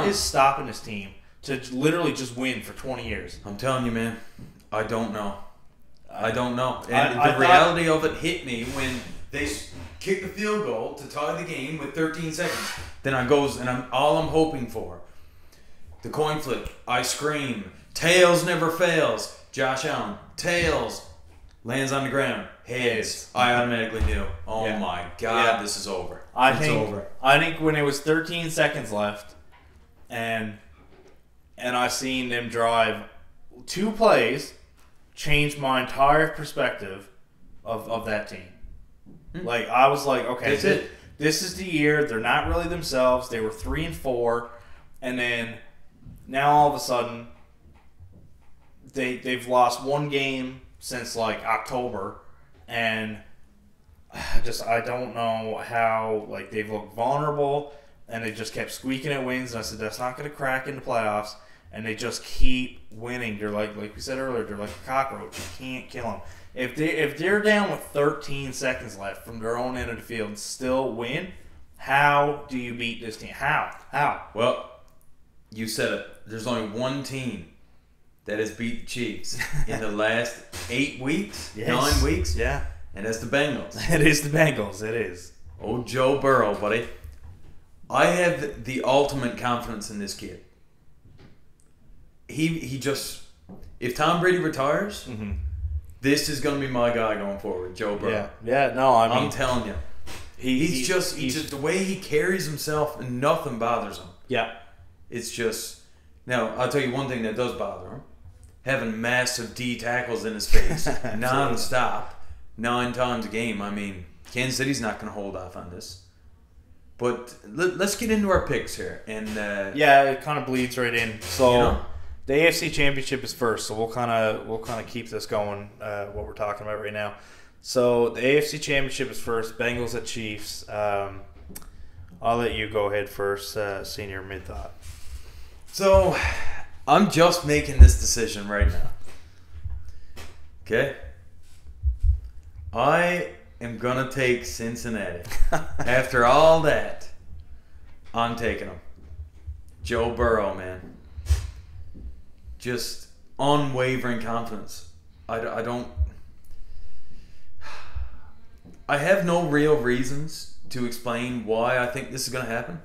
is stopping this team to literally just win for 20 years? I'm telling you, man, I don't know. And the reality of it hit me when they kicked the field goal to tie the game with 13 seconds. Then I goes, and all I'm hoping for, the coin flip, I scream, tails never fails, Josh Allen, tails, lands on the ground, heads. I automatically knew, my God, this is over. I think when it was 13 seconds left, and I seen them drive 2 plays, changed my entire perspective of that team. I was like, okay, this is the year. They're not really themselves. They were 3-4, and then now all of a sudden they've lost 1 game since October, and I don't know how they've looked vulnerable, and they just kept squeaking at wins. And I said that's not going to crack in the playoffs, and they just keep winning. They're like we said earlier, they're like a cockroach. You can't kill them. If they're down with 13 seconds left from their own end of the field and still win, how do you beat this team? How? Well, you said it. There's only one team that has beat the Chiefs in the last 8 weeks, 9 weeks. Yeah. And that's the Bengals. It is the Bengals. It is. Oh, Joe Burrow, buddy. I have the ultimate confidence in this kid. He just... If Tom Brady retires, this is going to be my guy going forward, Joe Burrow. Yeah. No, I mean... I'm telling you. He's just the way he carries himself, and nothing bothers him. Yeah. It's just now. I'll tell you one thing that does bother him: having massive D tackles in his face non-stop, 9 times a game. I mean, Kansas City's not going to hold off on this. But let's get into our picks here, and it kind of bleeds right in. So the AFC Championship is first, so we'll kind of keep this going. What we're talking about right now. So the AFC Championship is first. Bengals at Chiefs. I'll let you go ahead first, senior mid thought. So I'm just making this decision right now. Okay, I am gonna take Cincinnati. After all that, I'm taking them. Joe Burrow, man. Just unwavering confidence. I have no real reasons to explain why I think this is going to happen.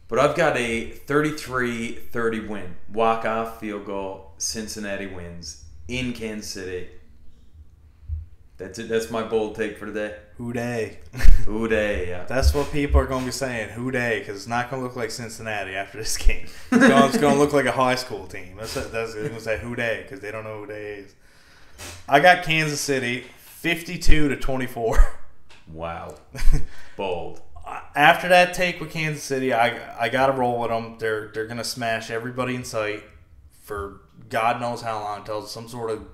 But I've got a 33-30 win. Walk-off field goal. Cincinnati wins in Kansas City. That's it. That's my bold take for today. Hooday. Hooday, yeah. That's what people are going to be saying. Hooday, because it's not going to look like Cincinnati after this game. It's going to look like a high school team. That's they're going to say hooday, because they don't know who they is. I got Kansas City 52-24. Wow. Bold. After that take with Kansas City, I got to roll with them. They're going to smash everybody in sight for God knows how long until some sort of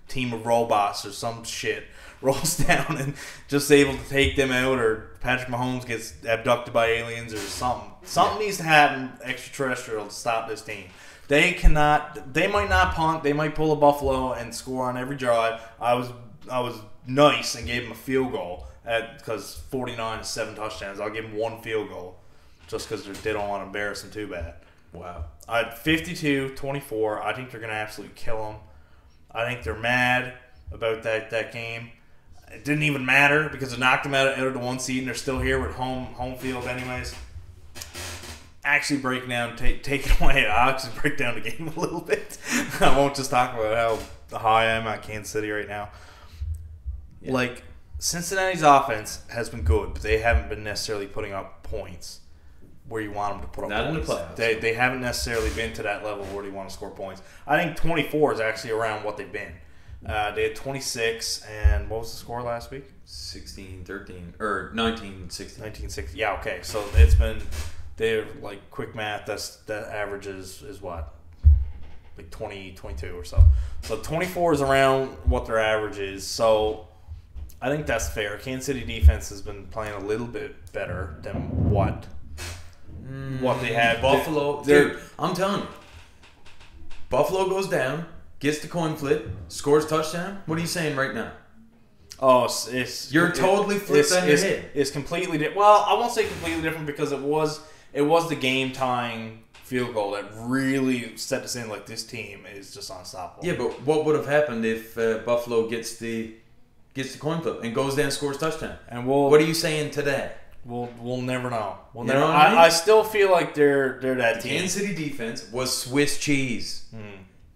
team of robots or some shit rolls down and just able to take them out, or Patrick Mahomes gets abducted by aliens or something. Something needs to happen extraterrestrial to stop this team. They might not punt. They might pull a Buffalo and score on every drive. I was nice and gave them a field goal because 49 is 7 touchdowns. I'll give them 1 field goal just because they don't want to embarrass them too bad. Wow. 52-24. I think they're going to absolutely kill them. I think they're mad about that game. It didn't even matter because it knocked them out of the 1 seed, and they're still here with home field anyways. Actually break down, take it away. I'll actually break down the game a little bit. I won't just talk about how high I am at Kansas City right now. Yeah. Like, Cincinnati's offense has been good, but they haven't been necessarily putting up points where you want them to put up points. Not in the playoffs. They haven't necessarily been to that level where you want to score points. I think 24 is actually around what they've been. They had 26, and what was the score last week? 16-13, or 19-16. 19-16. Yeah, okay. So it's been, they're like quick math. That average is what? Like 22 or so. So 24 is around what their average is. So I think that's fair. Kansas City defense has been playing a little bit better than what they had. Buffalo, dude, I'm telling you. Buffalo goes down, gets the coin flip, scores touchdown. What are you saying right now? Oh, you're totally flipped on your head. It's completely different. Well, I won't say completely different because it was the game tying field goal that really set us in like this team is just unstoppable. Yeah, but what would have happened if Buffalo gets the coin flip and goes down and scores touchdown? And what are you saying today? We'll never know. We'll you never. Know what I mean? I still feel like they're that team. Kansas City defense was Swiss cheese.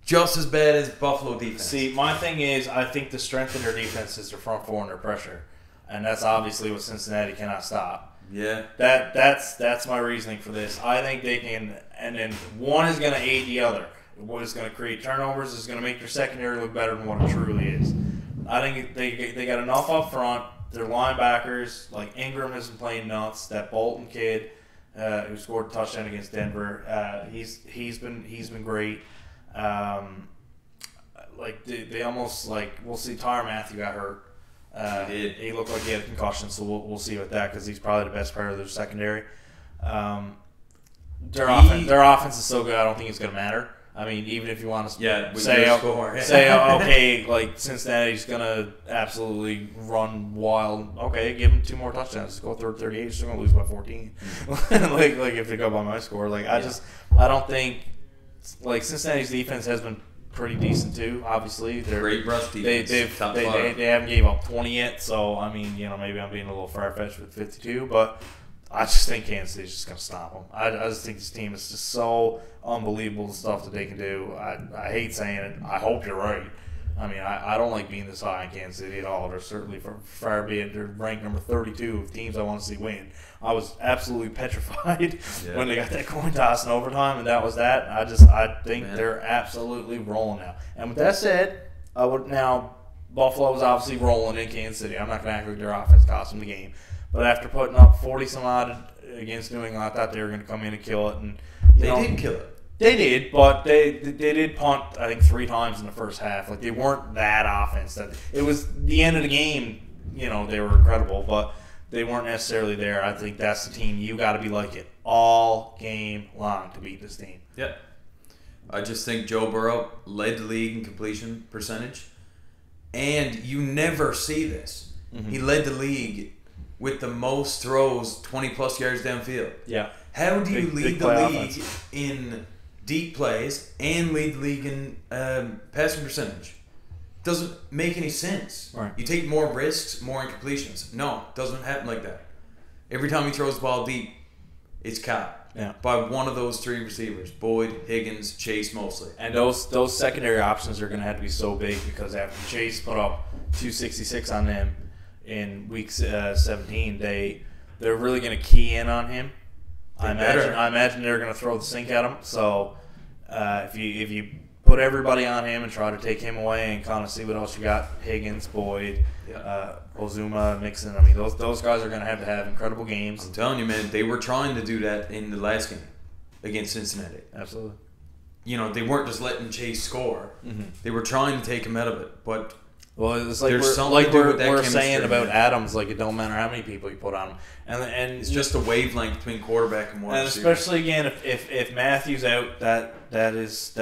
Just as bad as Buffalo defense. See, my thing is, I think the strength of their defense is their front four under pressure, and that's obviously what Cincinnati cannot stop. Yeah, that's my reasoning for this. I think they can, and then one is going to aid the other. What is going to create turnovers is going to make their secondary look better than what it truly is. I think they got enough up front. Their linebackers, like Ingram, has been playing nuts. That Bolton kid who scored a touchdown against Denver, he's been great. Like they almost like we'll see. Tyrann Mathieu got hurt. He looked like he had a concussion, so we'll see with that because he's probably the best player of their secondary. Their offense is so good. I don't think it's going to matter. I mean, even if you want to say okay, like Cincinnati's going to absolutely run wild. Okay, give them 2 more touchdowns. Go 38. They're going to lose by 14. like if they go by my score, I don't think. Like Cincinnati's defense has been pretty decent too. Obviously, they're great rush defense. They haven't gave up 20 yet. So I mean, maybe I'm being a little far fetched with 52, but I just think Kansas City's just gonna stop them. I just think this team is just so unbelievable the stuff that they can do. I hate saying it. I hope you're right. I mean, I don't like being this high in Kansas City at all. They're certainly far be it. They're ranked number 32 of teams I want to see win. I was absolutely petrified when they got that coin toss in overtime, and that was that. I think they're absolutely rolling now. And with that said, Buffalo was obviously rolling in Kansas City. I'm not going to act like their offense cost them the game. But after putting up 40-some-odd against New England, I thought they were going to come in and kill it. And they did kill it. They did, but they did punt, I think, 3 times in the first half. Like, they weren't that offense. It was the end of the game, they were incredible, but they weren't necessarily there. I think that's the team you got to be like it all game long to beat this team. Yeah. I just think Joe Burrow led the league in completion percentage, and you never see this. Mm-hmm. He led the league with the most throws 20-plus yards downfield. Yeah. How do you lead the league in deep plays and lead the league in passing percentage? Doesn't make any sense. Right. You take more risks, more incompletions. No, it doesn't happen like that. Every time he throws the ball deep, it's caught by one of those 3 receivers: Boyd, Higgins, Chase, mostly. And those secondary options are going to have to be so big, because after Chase put up 266 on them in week 17, they're really going to key in on him. I imagine they're going to throw the sink at him. So if you put everybody on him and try to take him away and kind of see what else you got, Higgins, Boyd, Ozuma, Mixon. I mean, those guys are going to have incredible games. I'm telling you, man, they were trying to do that in the last game against Cincinnati. Absolutely. They weren't just letting Chase score. Mm-hmm. They were trying to take him out of it, but. Well, it's like we're saying about Adams, like, it don't matter how many people you put on him, and it's just a wavelength between quarterback and wide and receiver. Especially again if Matthews out, that's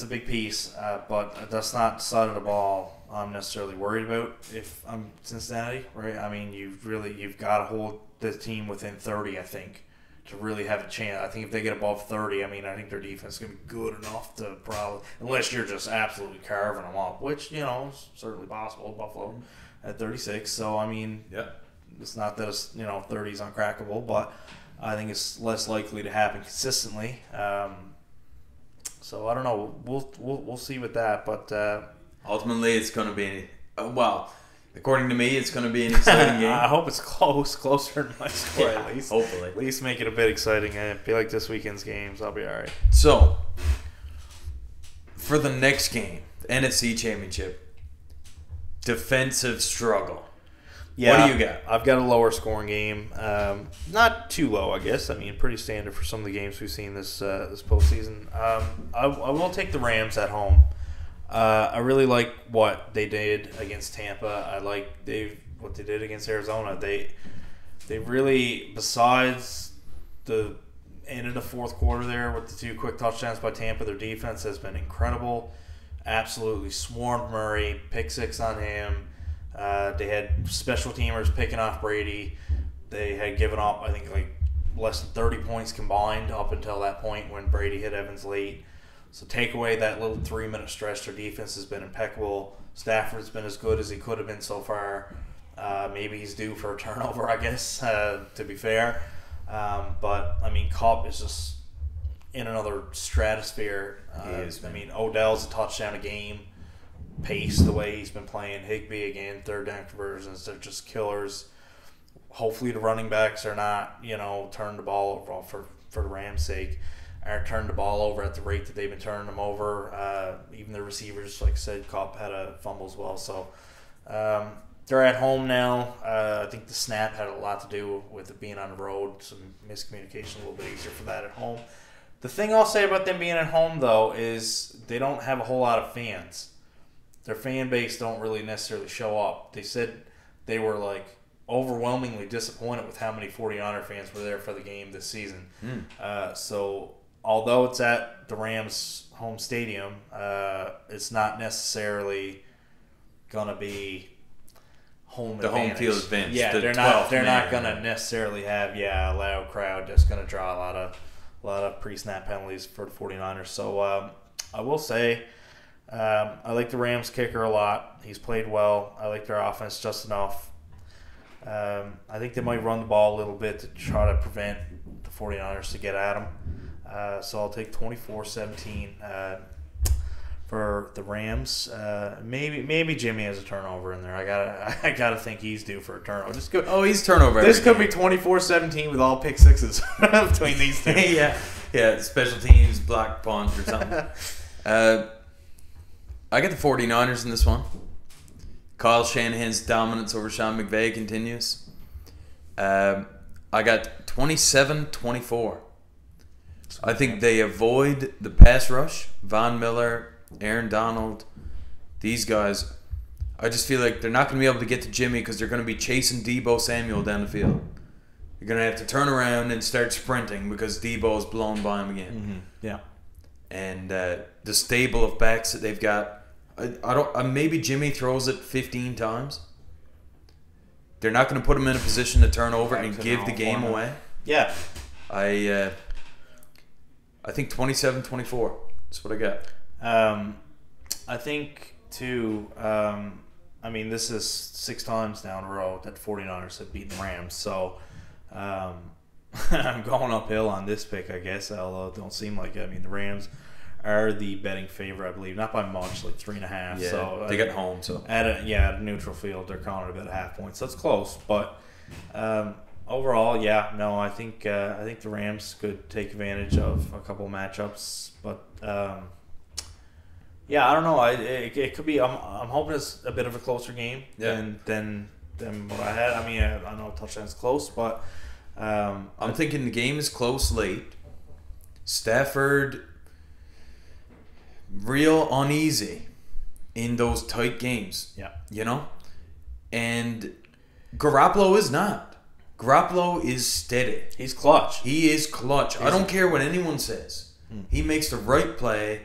a big piece, but that's not the side of the ball I'm necessarily worried about if I'm Cincinnati, right? I mean, you've got to hold the team within 30, I think, to really have a chance. I think if they get above 30, I think their defense is going to be good enough to probably, unless you're just absolutely carving them up, which, is certainly possible. Buffalo at 36. So, it's not that 30 is uncrackable, but I think it's less likely to happen consistently. So, I don't know. We'll see with that, but ultimately it's going to be according to me, it's going to be an exciting game. I hope it's closer than my score at least. Hopefully. At least make it a bit exciting. And be like this weekend's games. I'll be all right. So, for the next game, NFC Championship, defensive struggle. Yeah, what do you got? I've got a lower scoring game. Not too low, I guess. Pretty standard for some of the games we've seen this postseason. I will take the Rams at home. I really like what they did against Tampa. I like what they did against Arizona. They really, besides the end of the fourth quarter there with the 2 quick touchdowns by Tampa, their defense has been incredible. Absolutely swarmed Murray, pick 6 on him. They had special teamers picking off Brady. They had given up, I think, like less than 30 points combined up until that point when Brady hit Evans late. So take away that little 3-minute stretch, their defense has been impeccable. Stafford's been as good as he could have been so far. Maybe he's due for a turnover, I guess, to be fair. But, Kupp is just in another stratosphere. He is, Odell's a touchdown a game. Pace, the way he's been playing. Higbee, again, 3rd down conversions. They're just killers. Hopefully the running backs are not, turning the ball over for the Rams' sake. Are turning the ball over at the rate that they've been turning them over. Even the receivers, like I said, Kupp had a fumble as well. So they're at home now. I think the snap had a lot to do with it being on the road. Some miscommunication, a little bit easier for that at home. The thing I'll say about them being at home, though, is they don't have a whole lot of fans. Their fan base don't really necessarily show up. They said they were overwhelmingly disappointed with how many 49er fans were there for the game this season. So although it's at the Rams' home stadium, it's not necessarily going to be home advantage. Home field advantage. Yeah, they're not going to necessarily have a loud crowd that's going to draw a lot of pre-snap penalties for the 49ers. So I will say I like the Rams kicker a lot. He's played well. I like their offense just enough. I think they might run the ball a little bit to try to prevent the 49ers to get at them. So I'll take 24-17 for the Rams. Maybe Jimmy has a turnover in there. I gotta think he's due for a turnover. He's turnover. This could be 24-17 with all pick sixes between these two. yeah. Special teams, block punt or something. I got the 49ers in this one. Kyle Shanahan's dominance over Sean McVay continues. I got 27-24. I think they avoid the pass rush. Von Miller, Aaron Donald, these guys. I just feel like they're not going to be able to get to Jimmy because they're going to be chasing Deebo Samuel down the field. You're going to have to turn around and start sprinting because Deebo's blown by him again. Mm-hmm. Yeah. And the stable of backs that they've got, I don't. Maybe Jimmy throws it 15 times. They're not going to put him in a position to turn over and give the game away. Yeah. I think 27-24. That's what I got. I think, too, this is 6 times down the road that 49ers have beaten the Rams. So, I'm going uphill on this pick, I guess, although it don't seem like it. The Rams are the betting favorite, I believe. Not by much, like 3.5. Yeah, so they got home. So at a neutral field, they're calling it about a half point. So it's close. But overall, I think the Rams could take advantage of a couple matchups. But I don't know. It could be. I'm hoping it's a bit of a closer game than what I had. I know touchdown's close, but I'm thinking the game is close late. Stafford real uneasy in those tight games. Yeah. And Garoppolo is not. Garoppolo is steady. He's clutch. He is clutch. I don't care what anyone says. He makes the right play,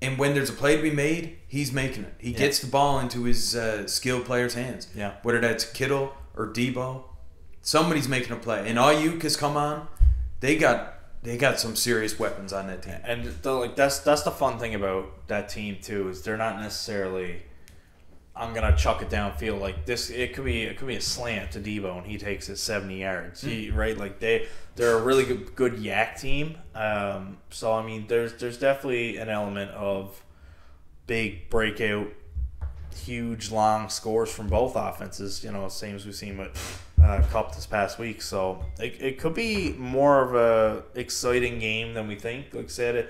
and when there's a play to be made, he's making it. He gets the ball into his skilled players' hands. Yeah. Whether that's Kittle or Debo, somebody's making a play. And Ayuk has come on. They got some serious weapons on that team. And that's the fun thing about that team too, is they're not necessarily, I'm gonna chuck it downfield like this. It could be a slant to Debo and he takes it 70 yards. Right? Like they're a really good yak team. So there's definitely an element of big breakout, huge long scores from both offenses. Same as we've seen with Cup this past week. So it could be more of a exciting game than we think. Like I said,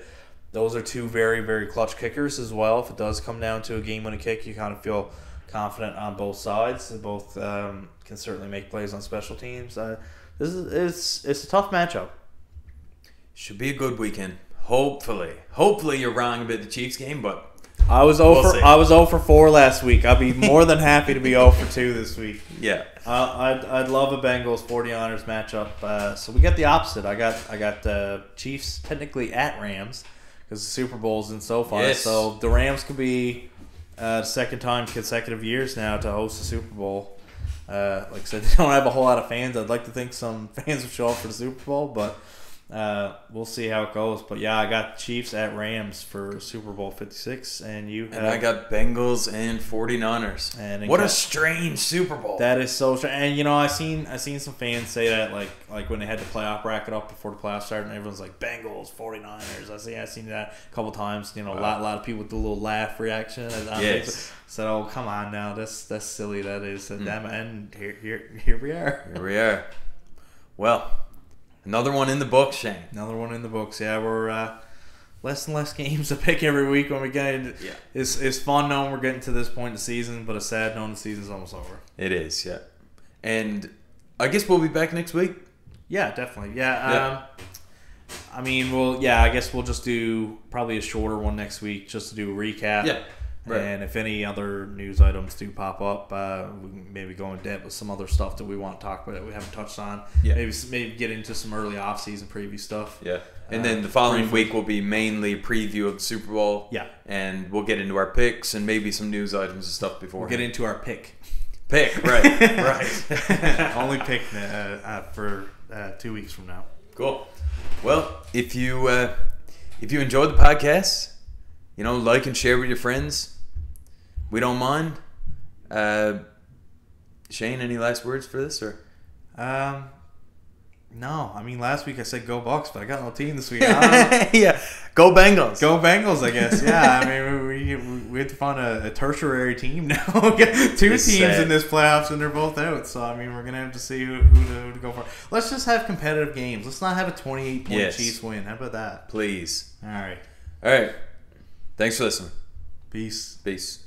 those are two very, very clutch kickers as well. If it does come down to a game-winning kick, you kind of feel confident on both sides. They both can certainly make plays on special teams. It's a tough matchup. Should be a good weekend. Hopefully you're wrong about the Chiefs game, but I was 0 for 4 last week. I'll be more than happy to be 0 for 2 this week. Yeah. I'd love a Bengals 49ers matchup. So we got the opposite. I got the Chiefs technically at Rams because the Super Bowl's in so far. Yes. So the Rams could be second time consecutive years now to host the Super Bowl. Like I said, they don't have a whole lot of fans. I'd like to think some fans will show up for the Super Bowl, but we'll see how it goes. But I got Chiefs at Rams for Super Bowl 56, and I got Bengals and 49ers. And what a strange Super Bowl. That is so strange. And I seen some fans say that like when they had the playoff bracket up before the playoffs started, and everyone's like Bengals, 49ers. I seen that a couple times. A lot of people with the little laugh reaction. Yes. Said, "Oh, come on now, that's silly. That is." And here we are. Here we are. Well. Another one in the books, Shane. Another one in the books. Yeah, we're less and less games to pick every week when we get into. Yeah. It's fun knowing we're getting to this point in the season, but it's sad knowing the season's almost over. It is, yeah. And I guess we'll be back next week. Yeah, definitely. Yeah. I guess we'll just do probably a shorter one next week just to do a recap. Yeah. Right. And if any other news items do pop up, we can maybe go in depth with some other stuff that we want to talk about that we haven't touched on. Yeah. Maybe get into some early off-season preview stuff. Yeah. And then the following week will be mainly a preview of the Super Bowl. Yeah. And we'll get into our picks and maybe some news items and stuff before. We'll get into our pick. Pick, right. Right. Only pick for 2 weeks from now. Cool. Well, if you enjoyed the podcast, like and share with your friends. We don't mind. Shane, any last words for this, or? No, I mean last week I said go Bucks, but I got no team this week. I Yeah, go Bengals. Go Bengals, I guess. Yeah, I mean we have to find a tertiary team now. We got two teams in this playoffs, and they're both out. So I mean we're gonna have to see who to go for. Let's just have competitive games. Let's not have a 28-point Chiefs win. How about that? Please. All right. All right. Thanks for listening. Peace. Peace.